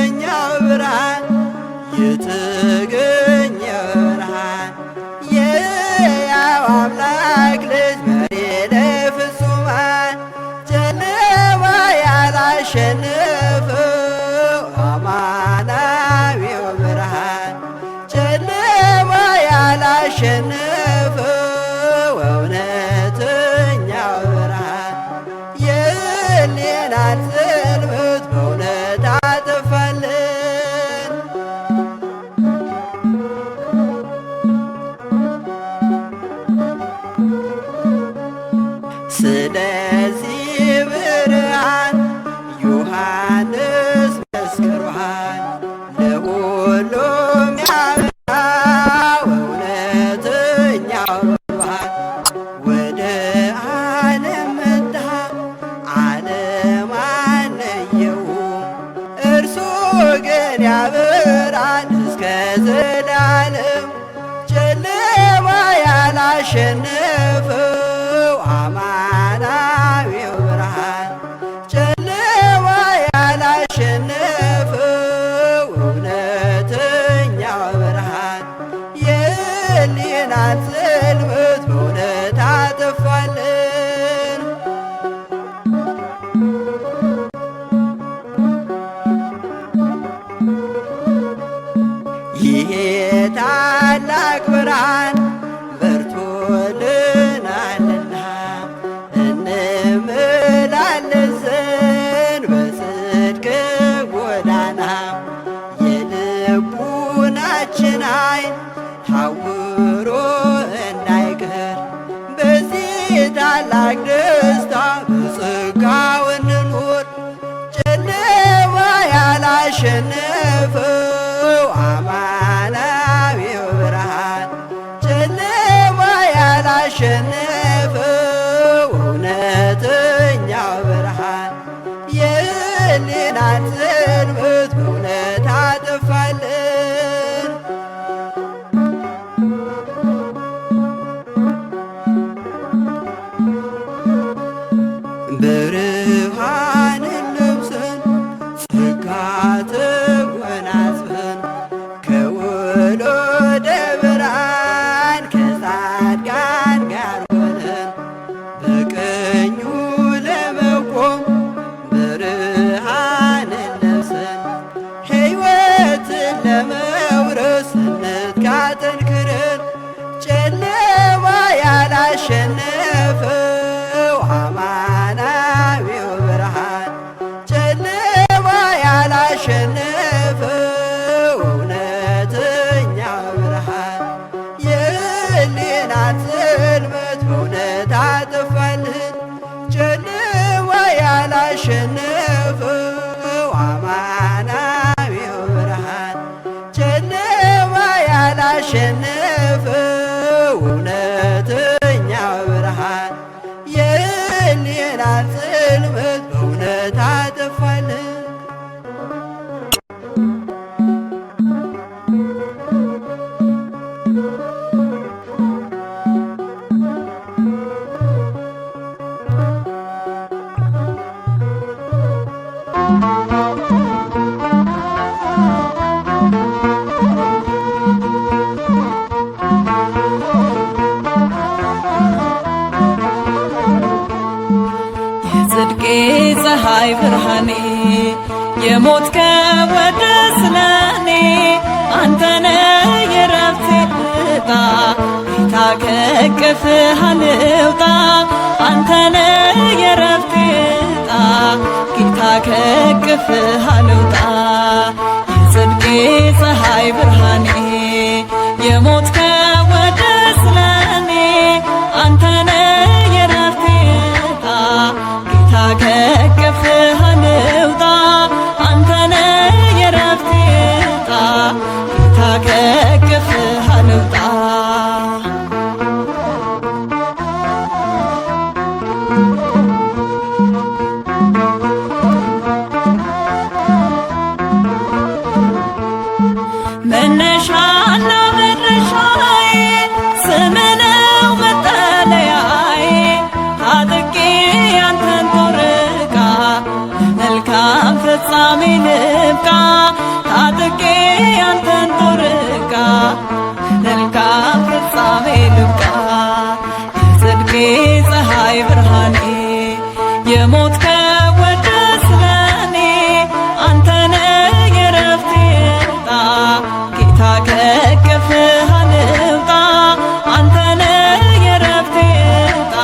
ብርሃን የተገኘ ብርሃን የሕያው አምላክ ልጅ መሪ ለፍጹማን ጨለማ ያላሸነፈው አማናዊው ብርሃን ጨለማ ያላሸነፈው እውነተኛው ብርሃን የሕሊናን ዘላለም ጨለማ ያላሸነፈው አማናዊው ብርሃን ጨለማ ያላሸነፈው እውነተኛው ብርሃን የሕሊናን ጽልመት በእውነት አጠፋልን። ይሄ ታላቅ ብርሃን በርቶልናልና እንምላለስ ዘንድ በጽድቅ ጎዳና የልቡናችን ዓይን ታውሮ እንዳይቀር በዚህ ታላቅ ደስታ በጸጋው እንኑር። ጨለማ ያላሸነፈው አማናዊው ብርሃን ጨለማ ያላሸነፈው እውነተኛው ብርሃን የሕሊናን ጽልመት በእውነት አጠፋልን። ብርሃንን ለብሰን ጸጋ ተጎናጽፈን ከውል ወደ ብርሃን ከጻድቃን ጋር ሆነን በቀኙ ለመቆም ብርሃንን ለብሰን ሕይወትን ለመውረስ እንትጋ ጠንክረን ጨለማ ያላሸነፈው አማናዊው ብርሃን ጨለማ ያላሸነፈው እውነተኛው ብርሃን የሕሊናን ጽልመት በእውነት አጠፋልን። ጨለማ ያላሸነፈው አማናዊው ብርሃን ጨለማ ያላሸነፈው እውነተኛው ብርሃን የሕሊናን ጽልመት በእውነት አጠፋልን። የጽድቄ ፀሐይ ብርሃኔ የሞትከው ወደ ስለኔ አንተነ የረፍቴ ዕጣ ጌታ ከእቅፍህ አልውጣ አንተነ የረፍቴ ዕጣ ጌታ ከእቅፍህ አልውጣ የጽድቄ ፀሐይ ብርሃኔ የሞትከው ወደ ስለኔ አንተነ የረፍቴ ዕጣ ጌታ ከእቅፍህ አልውጣ አንተነ የረፍቴ ዕጣ ጌታ ከእቅፍህ አልውጣ መነሻና መድረሻዬ ስምህ ነው መጠለያዬ ታጥቄ ያንተን ጦር ዕቃ ለመልካም ፍጻሜ ልብቃ ታጥቄ ያንተን ጦር ዕቃ ለመልካም ፍጻሜ ልብቃ የጽድቄ ፀሐይ ብርሃኔ የሞትከው ወደ ስለኔ አንተነ የረፍቴ ዕጣ ጌታ ከእቅፍህ አልውጣ አንተነ የረፍቴ ዕጣ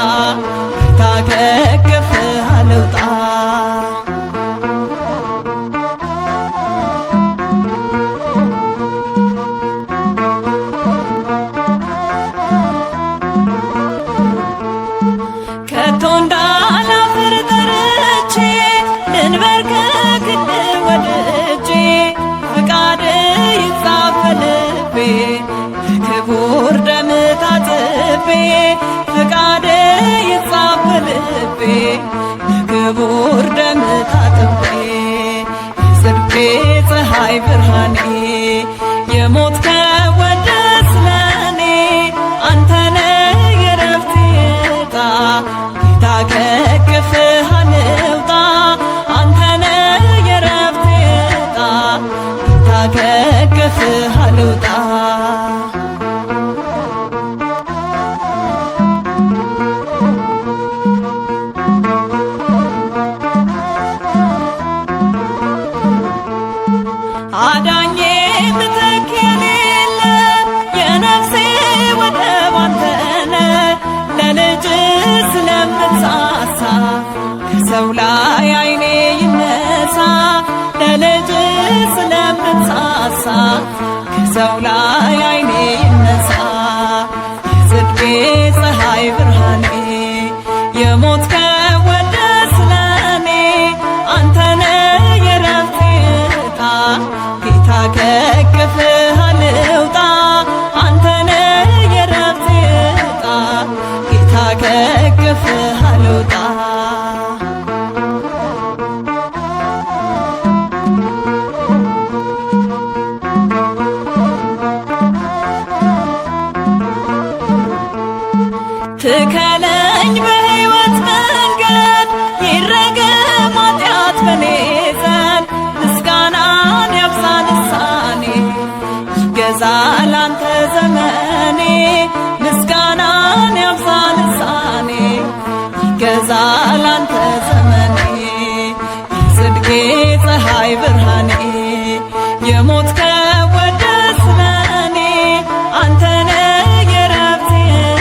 ጌታ ከእቅፍህ አልውጣ ከቶ እንዳላፍር ጠርቼ ልንበርከክልህ ወድጄ ፈቃድህ ይጻፍ በልቤ ከሰው ላይ ዓይኔ ይነሳ የጽድቄ ፀሐይ ብርሃኔ የሞትከው ወደ ስለኔ አንተነ የረፍቴ ዕጣ ጌታ ከእቅፍህ አልውጣ አንተነ የረፍቴ ዕጣ ጌታ ከእቅፍህ አልውጣ ትከለኝ በሕይወት መንገድ ይረገም ኃጢአት በኔ ዘንድ ምስጋናን ያብዛ ልሳኔ ይገዛ ላንተ ዘመኔ ምስጋናን ያብዛ ልሳኔ ይገዛ ላንተ ዘመኔ የጽድቄ ፀሐይ ብርሃኔ የሞትከው ወደ ስለኔ አንተነ የረፍቴ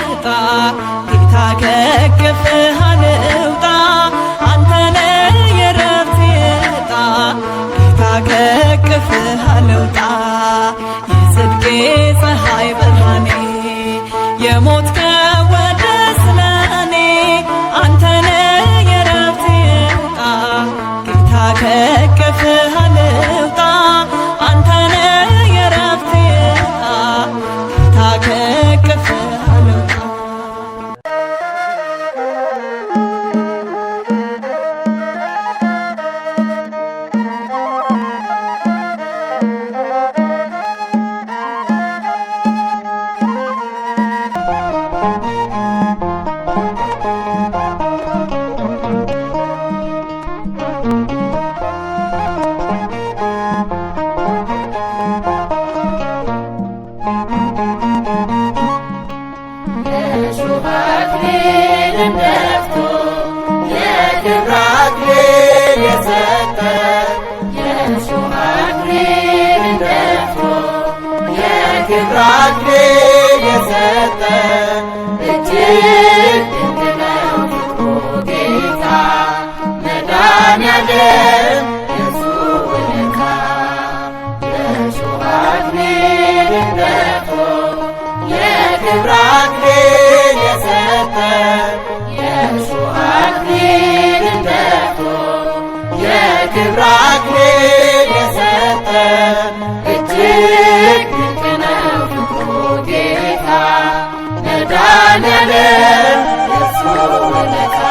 ዕጣ ጌታ ከእቅፍህ አልውጣ አንተነ የረፍቴ ዕጣ ጌታ ከእቅፍህ አልውጣ የጽድቄ ፀሐይ ብርሃኔ የሞትከው ወደ ስለኔ አንተነ የረፍቴ ዕጣ ጌታ ከእቅፍህ አልውጣ አንተነ የረፍቴ ዕጣ ጌታ ከእቅፍህ አልውጣ የእሾህ አክሊልን ደፍቶ የክብር አክሊል የሰጠ የእሾህ አክሊልን ደፍቶ የክብር አክሊል የሰጠ እጅግ ድንቅ ነው ፍቅሩ ጌታ መድኃኔዓለም የእርሱ ውለታ የእሾህ አክሊልን ደፍቶ የክብር አክሊል የሰጠ የእሾህ አክሊልን ደፍቶ የክብር አክሊል የሰጠ እጅግ ድንቅ ነው ፍቅሩ ጌታ መድኃኔዓለም የእርሱ ውለታ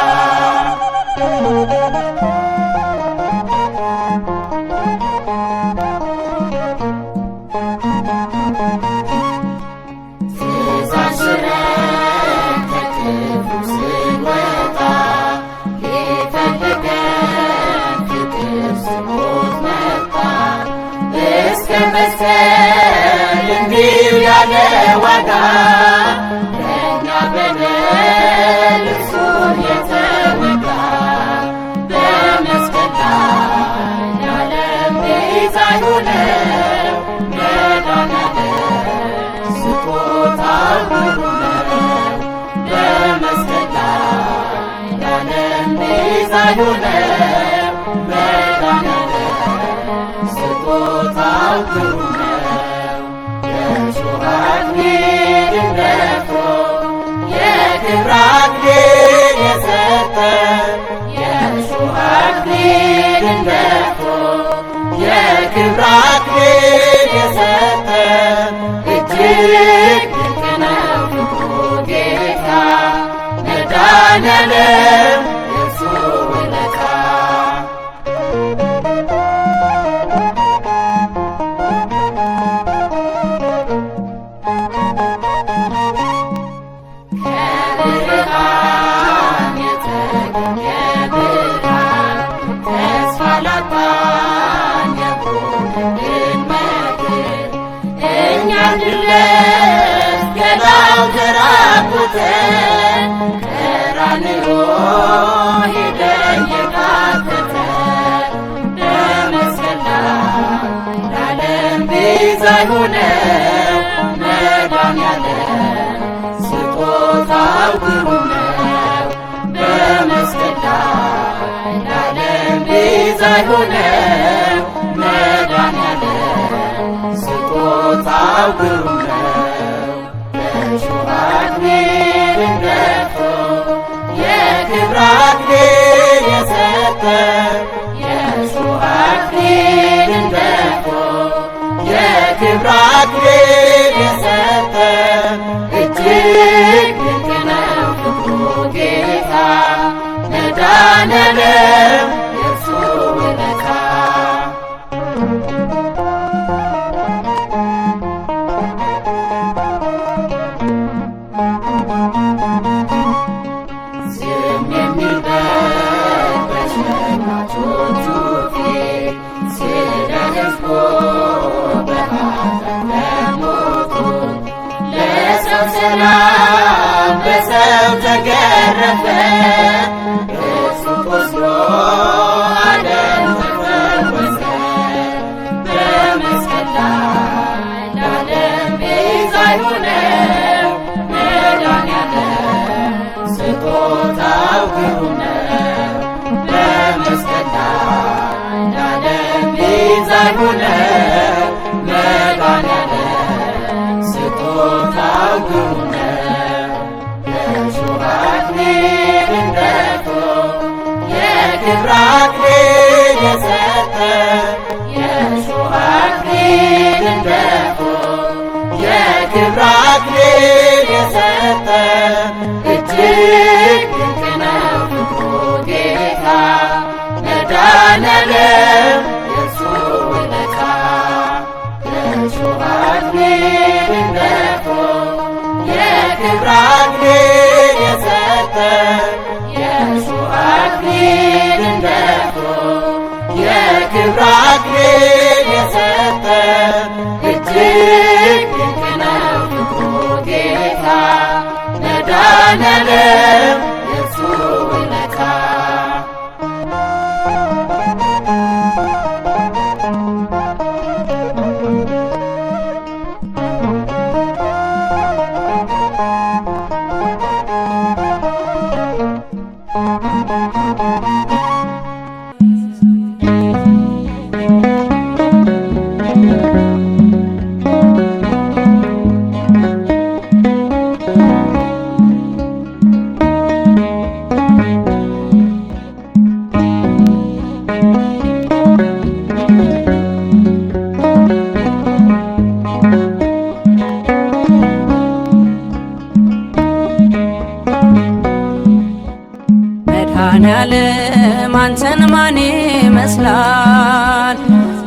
መስቀል እንዲሁ ያለ ዋጋ ለእኛ በደል እርሱ የተወጋ በመስቀል ላይ የዓለም ቤዛ የሆነው መድኃኔዓለም ስጦታው ግሩም ነው። በመስቀል ላይ የዓለም ቤዛ የሆነው መድኃኔዓለም ስጦታው ግሩም ነው። የእሾህ አክሊልን ደፍቶ የክብር አክሊል የሰጠ የእሾህ አክሊልን ደፍቶ የክብር አክሊል የሰጠ እጅግ ድንቅ ነው ፍቅሩ ጌታ መድኃኔዓለም የእርሱ ውለታ እንድንለብስ ገላው ተራቁተ ቀራንዮ ሄደን የካተተ በመስቀል ላይ ለዓለም ቤዛ የሆነው መድኃኔዓለም ስጦታው ግሩም ነው። በመስቀል ላይ ለዓለም ቤዛ የሆነው መድኃኔዓለም ስጦታው ግሩም ነው በእሾህ አክሊልን ደፍቶ የክብር አክሊል የሰጠን የእሾህ አክሊልን ደፍቶ የክብር አክሊል የሰጠን እጅግ ድንቅ ነው ፍቅሩ ጌታ መድኃኔዓለም የእርሱ ውለታ ዝም የሚል በሸማቾቹ ፊት ስለ ሕዝቡ በኃጢአት ለሞቱት ለሰው ሰላም በሰው ተገረፈ እርሱ ቆስሎ ዓለም ተፈወሰ በመስቀል ላይ ለዓለም ቤዛ የሆነው መድኃኔዓለም ስጦታው ግሩም ነው በመስቀል ላይ ለዓለም ቤዛ የሆነው መድኃኔዓለም ስጦታው ግሩም ነው የእሾህ አክሊልን ደፍቶ የክብር አክሊል የሰጠን የእሾህ አክሊልን ደፍቶ የክብር አክሊል የሰጠን እጅግ ድንቅ ነው ፍቅሩ ጌታ መድኃኔዓለም የእርሱ ውለታ የእሾህ አክሊልን ደፍቶ የክብር አክሊል የሰጠን የእሾህ አክሊልን ደፍቶ የክብር አክሊል የሰጠን እጅግ ድንቅ ነው ፍቅሩ ጌታ መድኃኔዓለም የእርሱ ውለታ መድኃኔዓለም አንተን ማን ይመስላል?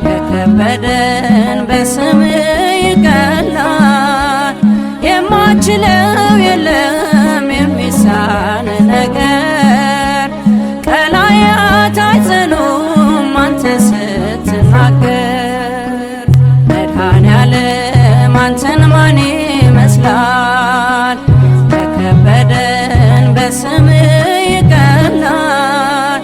የከበደን በስም ይቀላል። የማችለው የለም የሚሳን ነገር ቀላያት አይጸኑም አንተ ስትናገር። መድኃኔዓለም አንተን ማን ይመስላል? የከበደን በስም ይቀላል።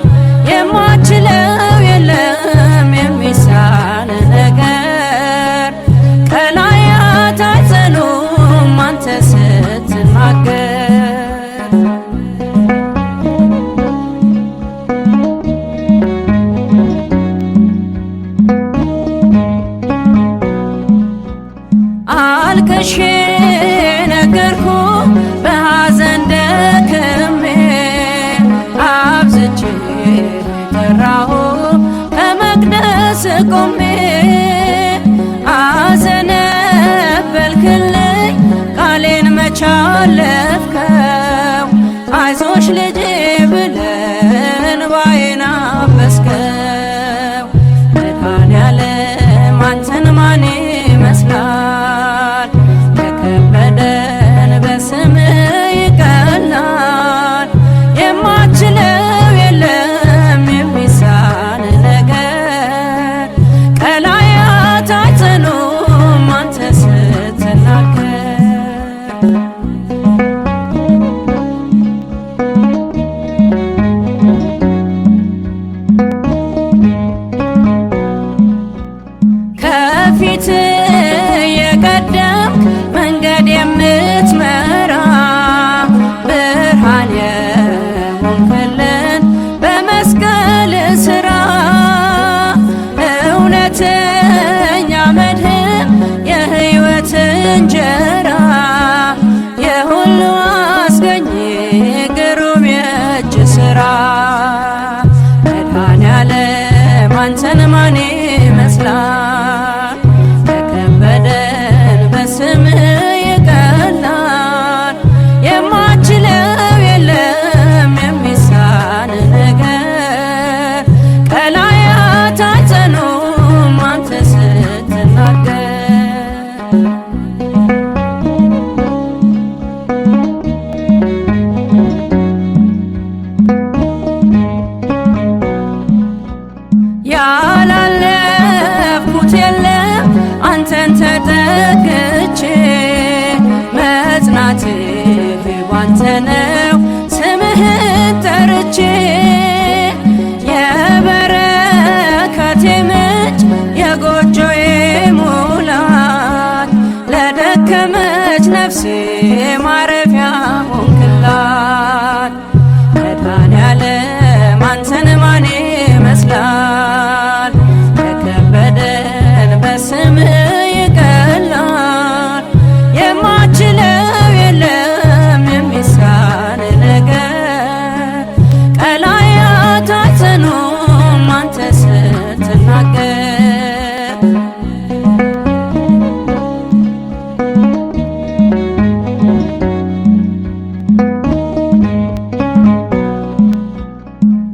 የማችለው የለም የሚሳን ነገር ቀላያት አይጸኑም አንተ ስትናገር። አልቅሼ ነገርኩ በሐዘን ደክሜ አብዝቼ ጠራሁ ከመቅደስ ቆሜ አዘነበልክልኝ ቃሌን መቻለፍከው አይዞሽ ልጄ ብለን ባዬን አበስከው። መድኃኔዓለም አንተን ማን ይመስላል? የከበደን በስም ይቀላል። የማችለው የለም የሚሳን ነገር ቀላያት አይጸኑም አንተ ስትናገር። ለደከመች ነፍሴ ማረፊያ ሆንክላት። መድኃኔዓለም አንተን ማን ይመስላል? የከበደን በስምህ ይቀላል። የማችለው የለም የሚሳን ነገር፣ ቀላያት አይጸኑም አንተ ስትናገር።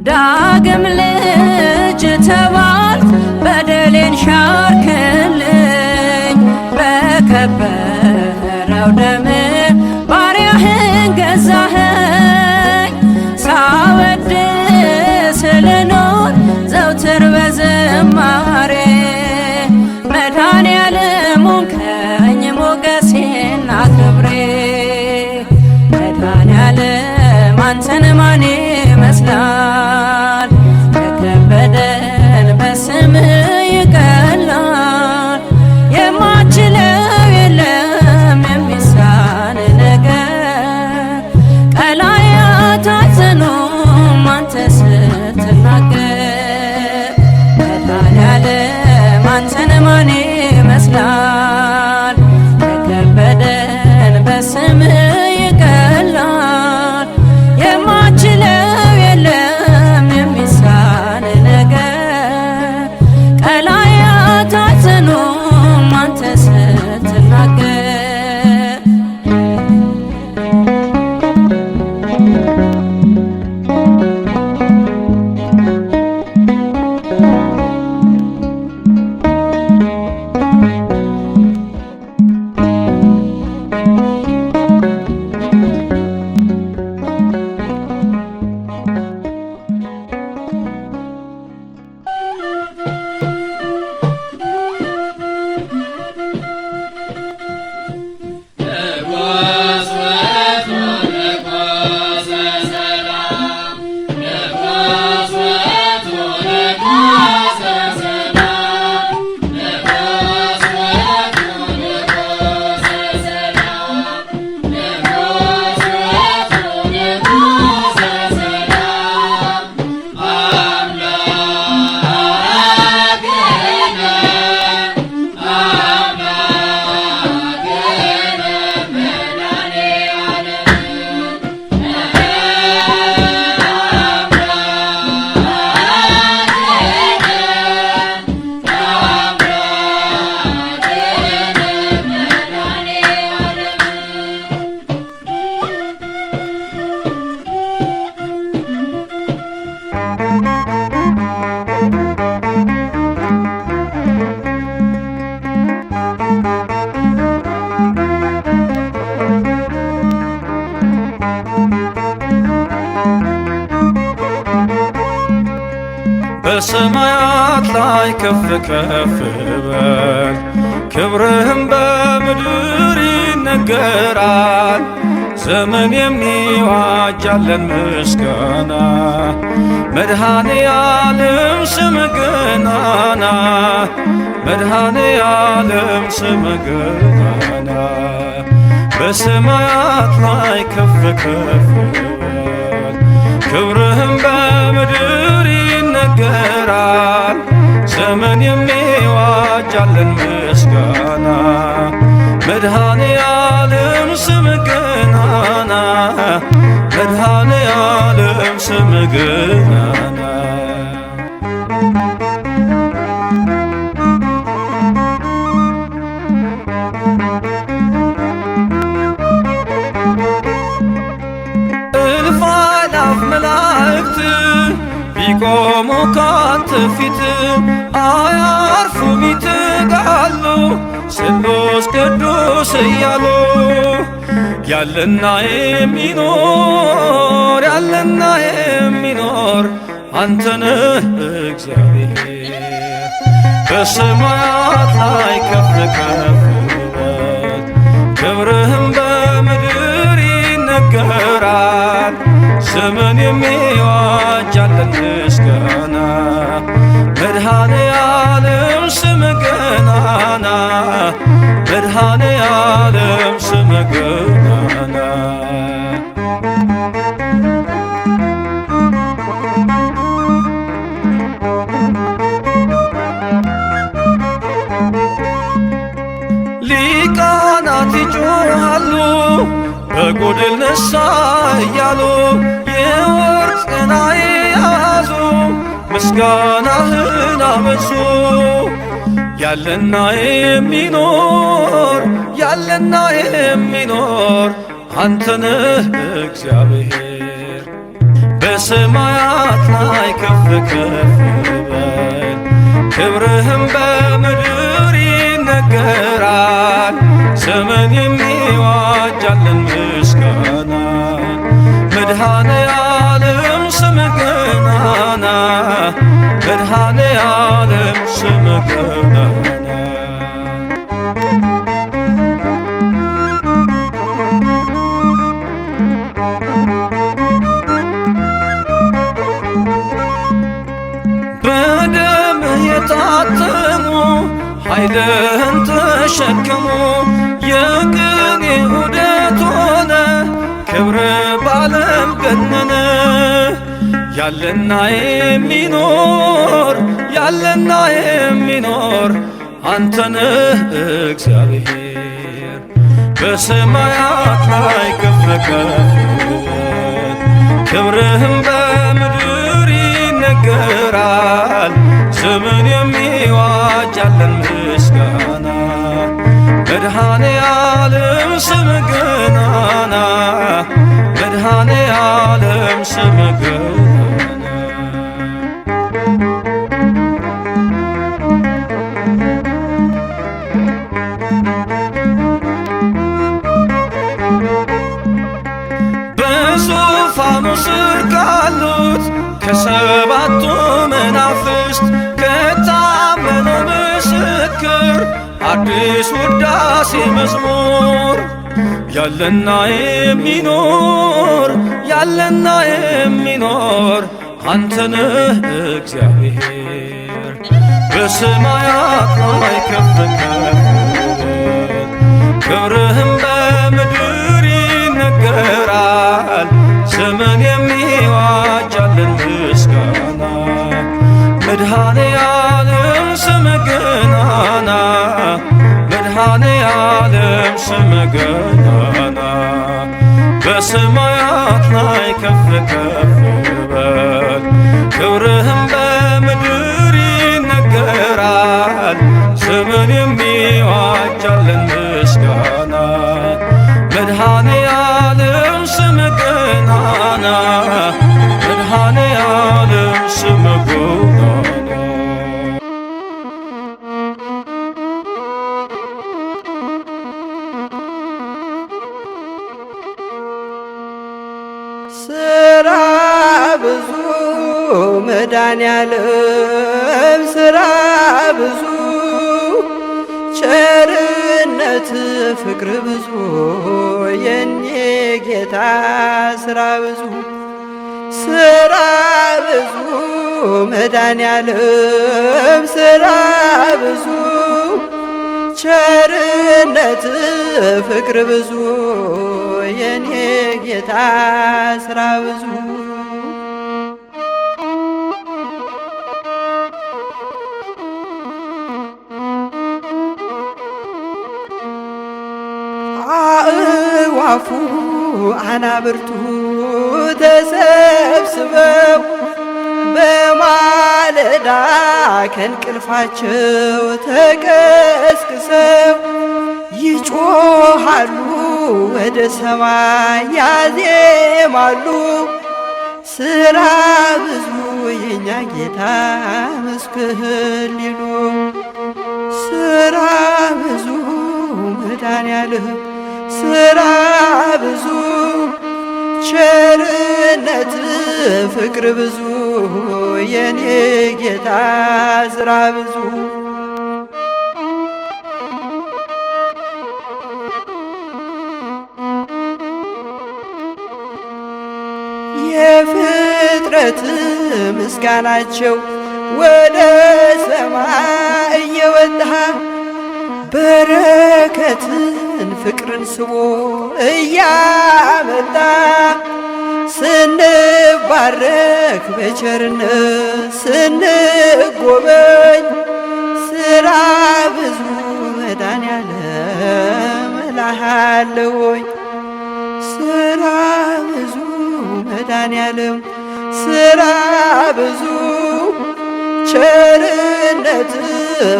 ዳግም ልጅ ተባልኩ በደሌን ሻርክልኝ፣ በከበረው ደም ባሪያህን ገዛኸኝ። ሳወድስ ልኖር ዘውትር በዝማሬ፣ መድኃኔዓለም ሆንከኝ ሞገሴና ክብሬ። መድኃኔዓለም አንተን ማን ይመስላል? የከበደን በስምህ ይቀላል። የማችለው የለም የሚሳን ነገር፣ ቀላያት አይጸኑም አንተ ስትናገር። መድኃኔዓለም አንተን ማን ይመስላል? የከበደን በስምህ ይቀላል። የማችለው የለም የሚሳን ነገር፣ ቀላያት አይጸኑም አንተ ስትናገር። በሰማያት ላይ ከፍ ከፍ በል፣ ክብርህም በምድር ይነገራል። ዘመን የሚዋጃለን ምስጋና፣ መድኃኔዓለም ስምህ ገናና፣ መድኃኔዓለም ስምህ ገናና። በሰማያት ላይ ከፍ ከፍ በል፣ ክብርህም በምድር ይነገራል። ዘመን የሚዋጃለን ምስጋና፣ መድኃኔዓለም ስምህ ገናና፣ መድኃኔዓለም ስምህ ገናና። እልፍ አእላፍ መላእክት ቢቆሙ ካንተ ፊት አያርፉም ይትጋሉ ስሉስ ቅዱስ እያሉ። ያለና የሚኖር ያለና የሚኖር አንተ ነህ እግዚአብሔር። በሰማያት ላይ ከፍ ከፍ በል፣ ክብርህም በምድር ይነገራል። ዘመን የሚዋጃለን ምስጋና፣ መድኃኔዓለም ስምህ ገናና፣ መድኃኔዓለም ሕፃናት ይጮኻሉ በጎድል ነሳ እያሉ የወርቅ ጽና የያዙ ምስጋናህን አበዙ። ያለና የሚኖር አንተነህ እግዚአብሔር በሰማያት ላይ ከፍ ከፍ በል ክብርህም በምድር ይነገራል። ዘመን የሚዋጃለን ምስጋና መድኃኔ ዓለም ስምህ ገናና መድኃኔ ዓለም ስምህ ገናና በደምህ የታተሙ ኃይልህን ተሸከሙ የቅኔ ዑደት ሆነ ክብር ባለም ገነነ። ያለና የሚኖር አንተነህ እግዚአብሔር በሰማያት ላይ ከፍ ከፍ በል ክብርህም በምድር ይነገራል። ዘመን የሚዋጃለን ምስጋና መድኃኔ ዓለም ስምህ ገናና መድኃኔ ዓለም ስምህ ገናና በዙፋኑ ስር ካሉት ከሰባቱ መናፍስት ከታመነው ምስክር አዲስ ውዳሴ መዝሙር ያለና የሚኖር አንተነህ እግዚአብሔር በሰማያት ላይ ከፍ ከፍ በል ክብርህም በምድር ይነገራል። ዘመን የሚዋጃለን ምስጋና መድኃኔ ዓለም ስምህ ገናና መድኃኔ ዓለም ስምህ ገናና በሰማያት ላይ ከፍ ከፍ በል ክብርህም በምድር ይነገራል። ዘመን የሚዋጃለን ምስጋና መድኃኔ ዓለም ስምህ ገናና መድኃኔ ዓለም ስምህ ገናና ስራ ብዙ መድኃኔዓለም ስራ ብዙ ቸርነት ፍቅር ብዙ የኔ ጌታ ስራ ብዙ ስራ ብዙ መድኃኔዓለም ስራ ብዙ ቸርነት ፍቅር ብዙ የኔ ጌታ ስራ ብዙ አእዋፉ አናብርቱ ተሰብስበው በማለዳ ከእንቅልፋቸው ተቀስቅሰው ይጮሃሉ ወደ ሰማይ ያዜማሉ። ስራ ብዙ የኛ ጌታ መስክር ሊሉ ስራ ብዙ መድኃኔዓለም ስራ ብዙ ቸርነት ፍቅር ብዙ የኔ ጌታ ስራ ብዙ የፍጥረት ምስጋናቸው ወደ ሰማይ እየወጣ በረከትን ፍቅርን ስቦ እያመጣ ስንባረክ በቸርነት ስንጎበኝ ስራ ብዙ መድኃኔዓለም አመሰግንሃለሁኝ። ስራ ብዙ መድኃኔዓለም ስራ ብዙ ቸርነት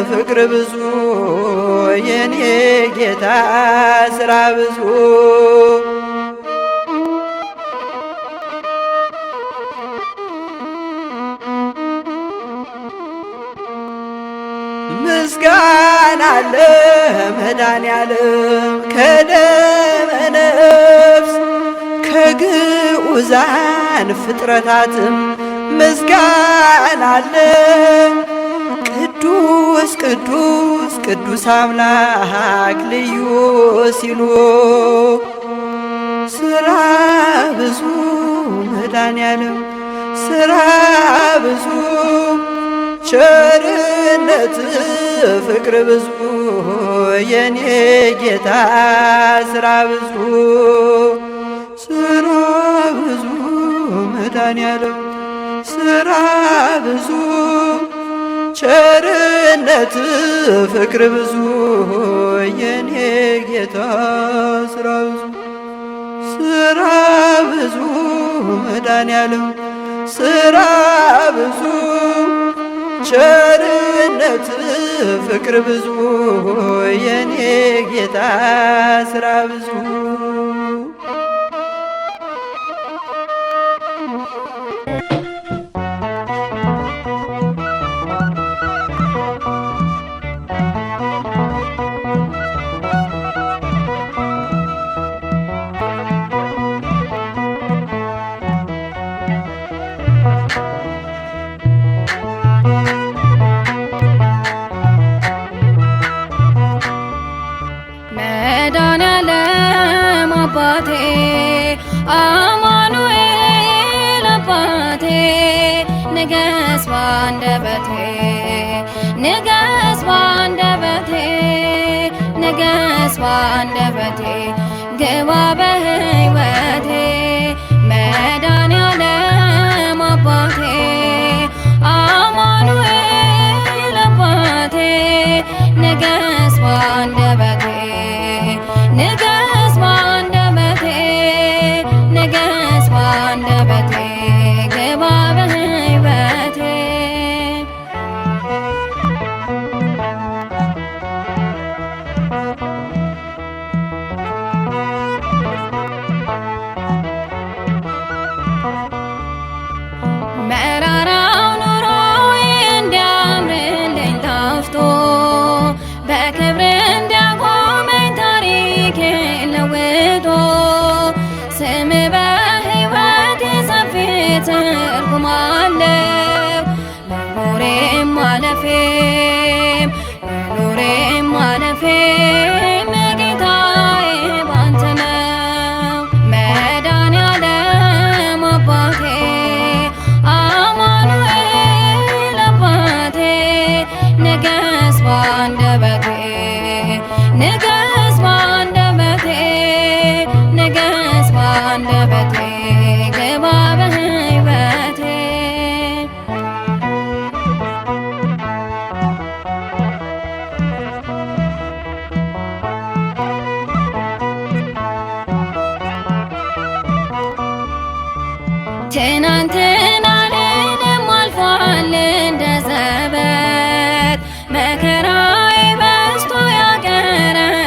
ፍቅር ብዙ የኔ ጌታ ስራ ብዙ ምስጋና አለ መድኃኔዓለም ከደመ ነፍስ ከግዑዛን ፍጥረታትም ምስጋና አለ። ቅዱስ ቅዱስ ቅዱስ አምላክ ልዩ ሲሉ ስራ ብዙ መድኃኔዓለም ስራ ብዙ ቸርነት ፍቅር ብዙ የኔ ጌታ ስራ ብዙ ስራ ብዙ መድኃኔዓለም ስራ ብዙ ቸርነት ፍቅር ብዙ የኔ ጌታ ስራ ብዙ ስራ ብዙ መድኃኔዓለም ስራ ብዙ ቸርነት ፍቅር ብዙ የኔ ጌታ ስራ ብዙ መድኃኔዓለም አባቴ አማኑኤል አባቴ ንገስ ባንደበቴ ንገስ ባንደበቴ ንገስ ባንደበቴ ግባ በሕይወቴ መድኃኔዓለም አባቴ አማኑኤል አባቴ ንገስ ባንደበቴ ንገስ ባንደበቴ ንገስ ባንደበቴ ግባ በሕይወቴ መራራው ኑሮዬ እንዲያምርልኝ ታፍቶ በክብር እንዲያቆመኝ ታሪኬ ለውጦ ስም በሕይወቴ ሰፊ ትርጉም አለው መኖሬም ማለፌም መኖሬም ማለፌም ጌታዬ ባንተ ነው መድኃኔዓለም አባቴ አማኑኤል አባቴ ንገስ ባንደበቴ ንገስ ባንደበቴ ንገስ ባንደበቴ ግባ በሕይወቴ ትናንትና ሌለም አልፏል እንደ ዘበት መከራዬ በዝቶ ያቀረቀርኩበት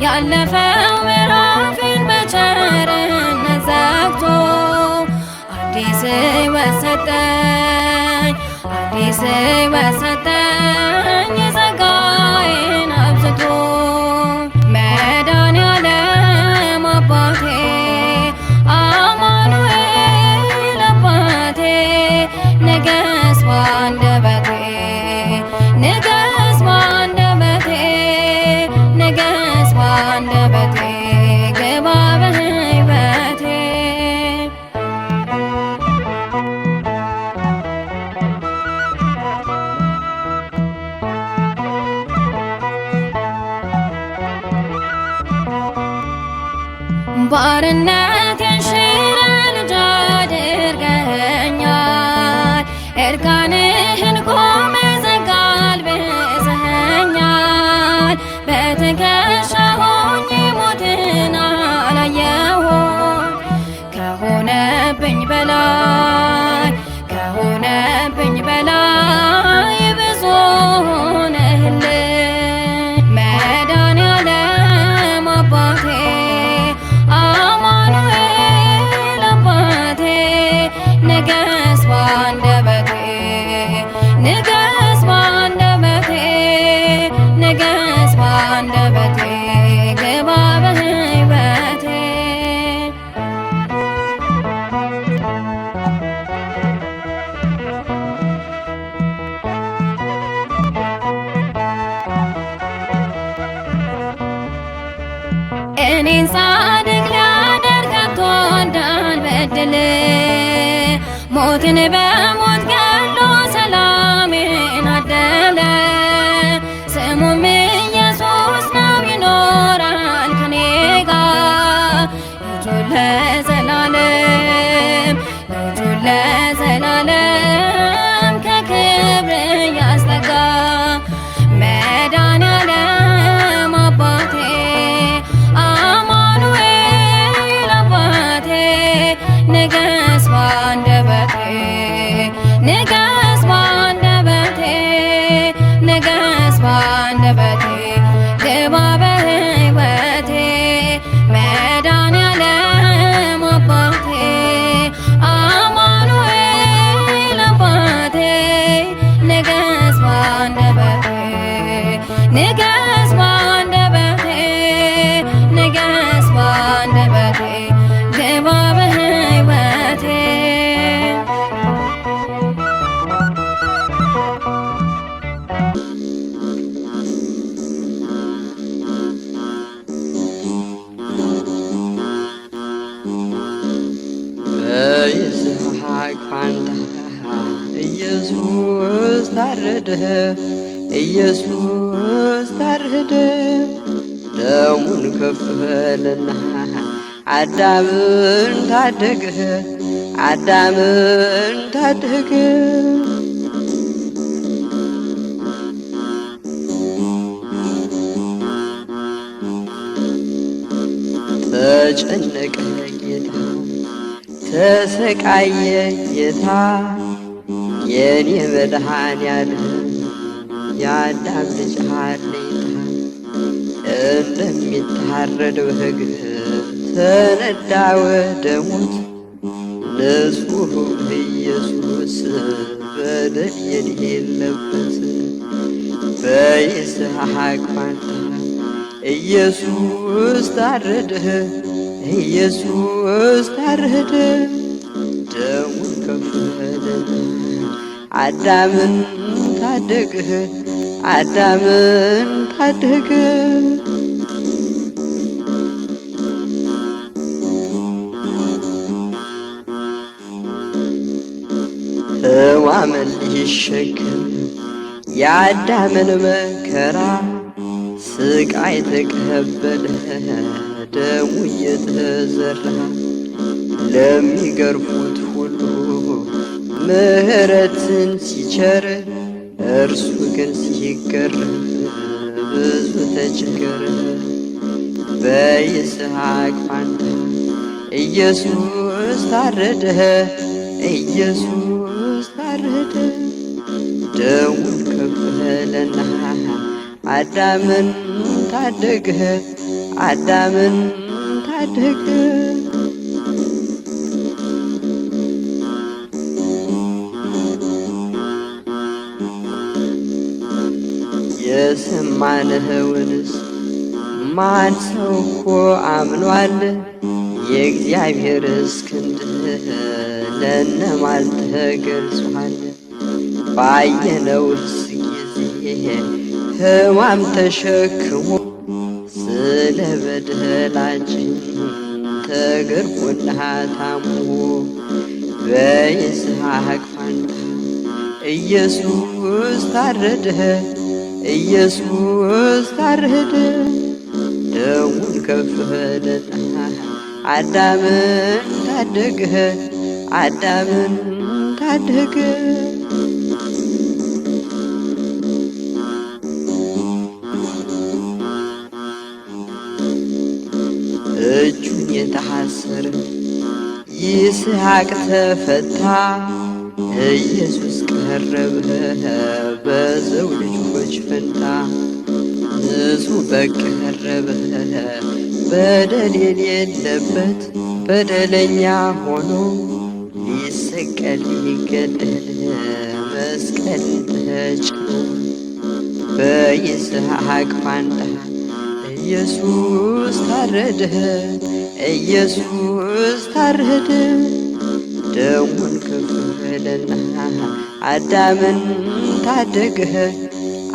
ያለፈው ምዕራፌን በቸርነት ዘግቶ አዲስ ሕይወት ሰጠኝ አዲስ ሕይወት ሰጠኝ ጸጋዬን አብዝቶ መድኃኔዓለም አባቴ አማኑኤል አባቴ ንገስ ባንደበቴ ንገስ ባንደበቴ ንገስ ባንደበቴ ግባ በሕይወቴ ባርነቴን ሽረህ ልጅ አድርገኸኛል እርቃንህን ቆመህ ጸጋ አልብሰኸኛል በትከሻ ሆኜ ሞትን አላየሁም። ከሆነብኝ በላይ ከሆነብኝ በላይ ብዙ ሆነህልኝ መድኃኔዓለም አባቴ አማኑኤል አባቴ ንገስ ባንደበቴ ንገስ ባንደበቴ ንገስ ባንደበቴ ግባ በሕይወቴ እኔን ጻድቅ ሊያደርግ ከቶ እንዳልበድል ሞትን በሞት ገሎ ሰላሜን አደለ። ስሙም ኢየሱስ ነው ይኖራል ከኔ ጋር ልጁን ለዘላለም ልጁን ለዘላለም ከክብር ያስጠጋ መድኃኔዓለም አባቴ አማኑኤል አባቴ ንገስ ባንደበቴ ንገስ ባንደበቴ ንገስ ባንደበቴ ግባ በሕይወቴ መድኃኔዓለም አባቴ አማኑኤል አባቴ ንገስ ባንደበቴ ንገስ ባንደበቴ ንገስ ባንደበቴ ግባ በሕይወቴ በይስሐቅ ፋንታ ኢየሱስ ታረደ ኢየሱስ ታረደ ደሙን ከፈለና አዳምን ታደገ አዳምን ታደገ ተጨነቀ ጌታ ተሰቃየ ጌታ የኔ መድኃኔዓለም የአዳም ልጅ አለኝታ እንደሚታረድ በግ ተነዳ ወደ ሞት ንጹሕ ኢየሱስ በደል የሌለበት በይስሐቅ ፋንታ ኢየሱስ ታረደ ኢየሱስ ታረደ ደሙን ከፈለና አዳምን ታደገ አዳምን ታደገ ሕማምን ሊሸከም የአዳምን መከራ ስቃይ ተቀበለ ደሙ እየተዘራ ለሚገርፉት ሁሉ ምሕረትን ሲቸር እርሱ ግን ሲገረፍ ብዙ ተቸገረ። በይስሐቅ ፋንታ ኢየሱስ ታረደ ኢየሱስ ታረደ ደሙን ከፈለና አዳምን ታደገ አዳምን ታደገ የሰማነውንስ ማን ሰው እኮ አምኗል? የእግዚአብሔርስ ክንድ ለእነማን ተገልጿል? ባየነውስ ጊዜ ሕማም ተሸክሞ ስለ በደላችን ተገርፎና ታሞ በይስሐቅ ፋንታ ኢየሱስ ታረደ ኢየሱስ ታረደ ደሙን ከፈለና አዳምን ታደገ አዳምን ታደገ እጁን የታሰረ ይስሐቅ ተፈታ። ኢየሱስ ቀረበ በሰው ልጆች ፈንታ። ንጹሕ በግ ቀረበ በደል የሌለበት በደለኛ ሆኖ ሊሰቀል ሊገደል መስቀል ተጭኖ በይስሐቅ ፋንታ ኢየሱስ ታረደ። ኢየሱስ ታረደ ደሙን ከፈለና አዳምን ታደገ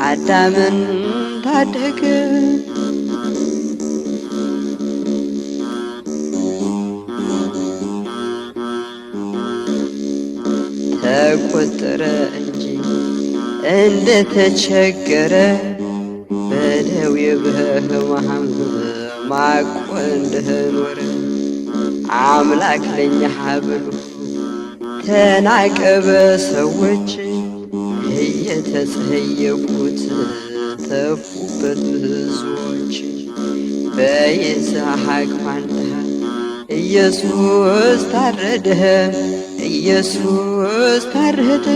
አዳምን ታደገ። ተቆጠረ እንጂ እንደ ተቸገረ በደዌ በሕማም ማቆ እንደኖረ አምላክ ለኛ ብሎ ተናቀ በሰዎች እየተጸየፉት ተፉበት ብዙዎች። በይስሐቅ ፋንታ ኢየሱስ ታረደ ኢየሱስ ታረደ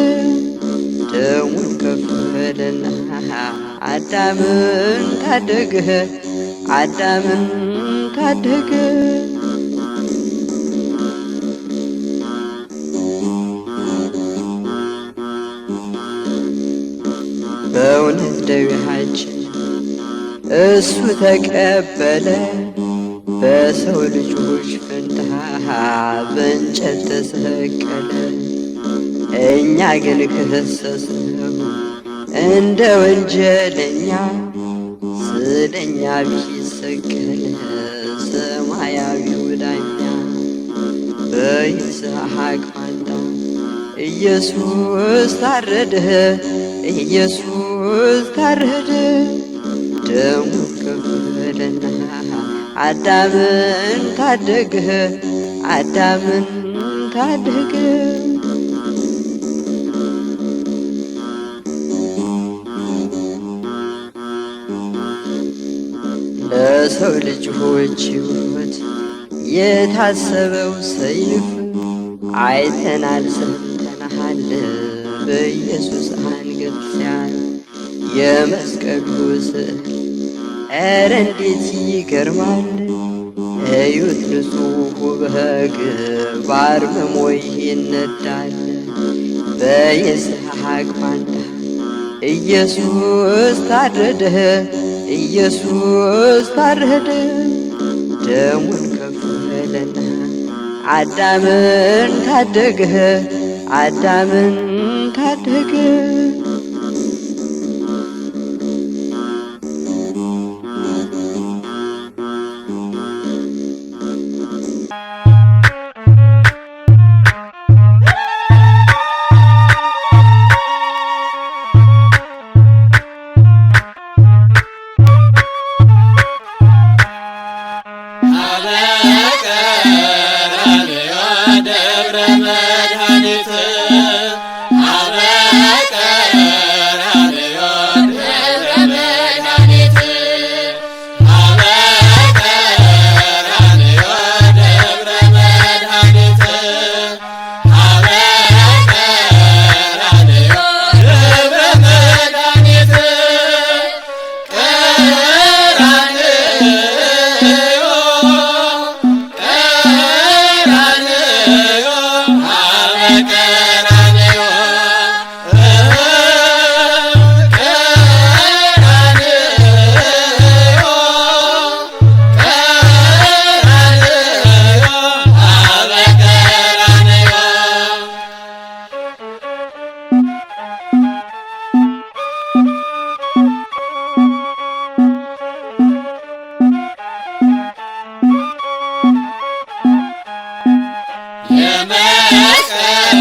ደሙን ከፈለና አዳምን ታደገ አዳምን ታደገ። በእውነት ደዌያችን እሱ ተቀበለ በሰው ልጆች ፈንታ በእንጨት ተሰቀለ። እኛ ግን ከሰስነው እንደ ወንጀለኛ ስለኛ ቢሰቀል ሰማያዊው ዳኛ። በይስሐቅ ፋንታ ኢየሱስ ታረደ ኢየሱስ ታረደ ደሙን ከፈለና አዳምን ታደገ አዳምን ታደገ። ለሰው ልጆች ሕይወት የታሰበው ሰይፍ አይተናል ሰምተናል በኢየሱስ አንገት ሲያል የመስቀሉ ስዕል ኧረ እንዴት ይገርማል! እዩት ንጹሑ በግ በአርምሞ ይነዳል። በይስሐቅ ፋንታ ኢየሱስ ታረደ ኢየሱስ ታረደ ደሙን ከፈለና አዳምን ታደገ አዳምን ታደገ። የመስቀል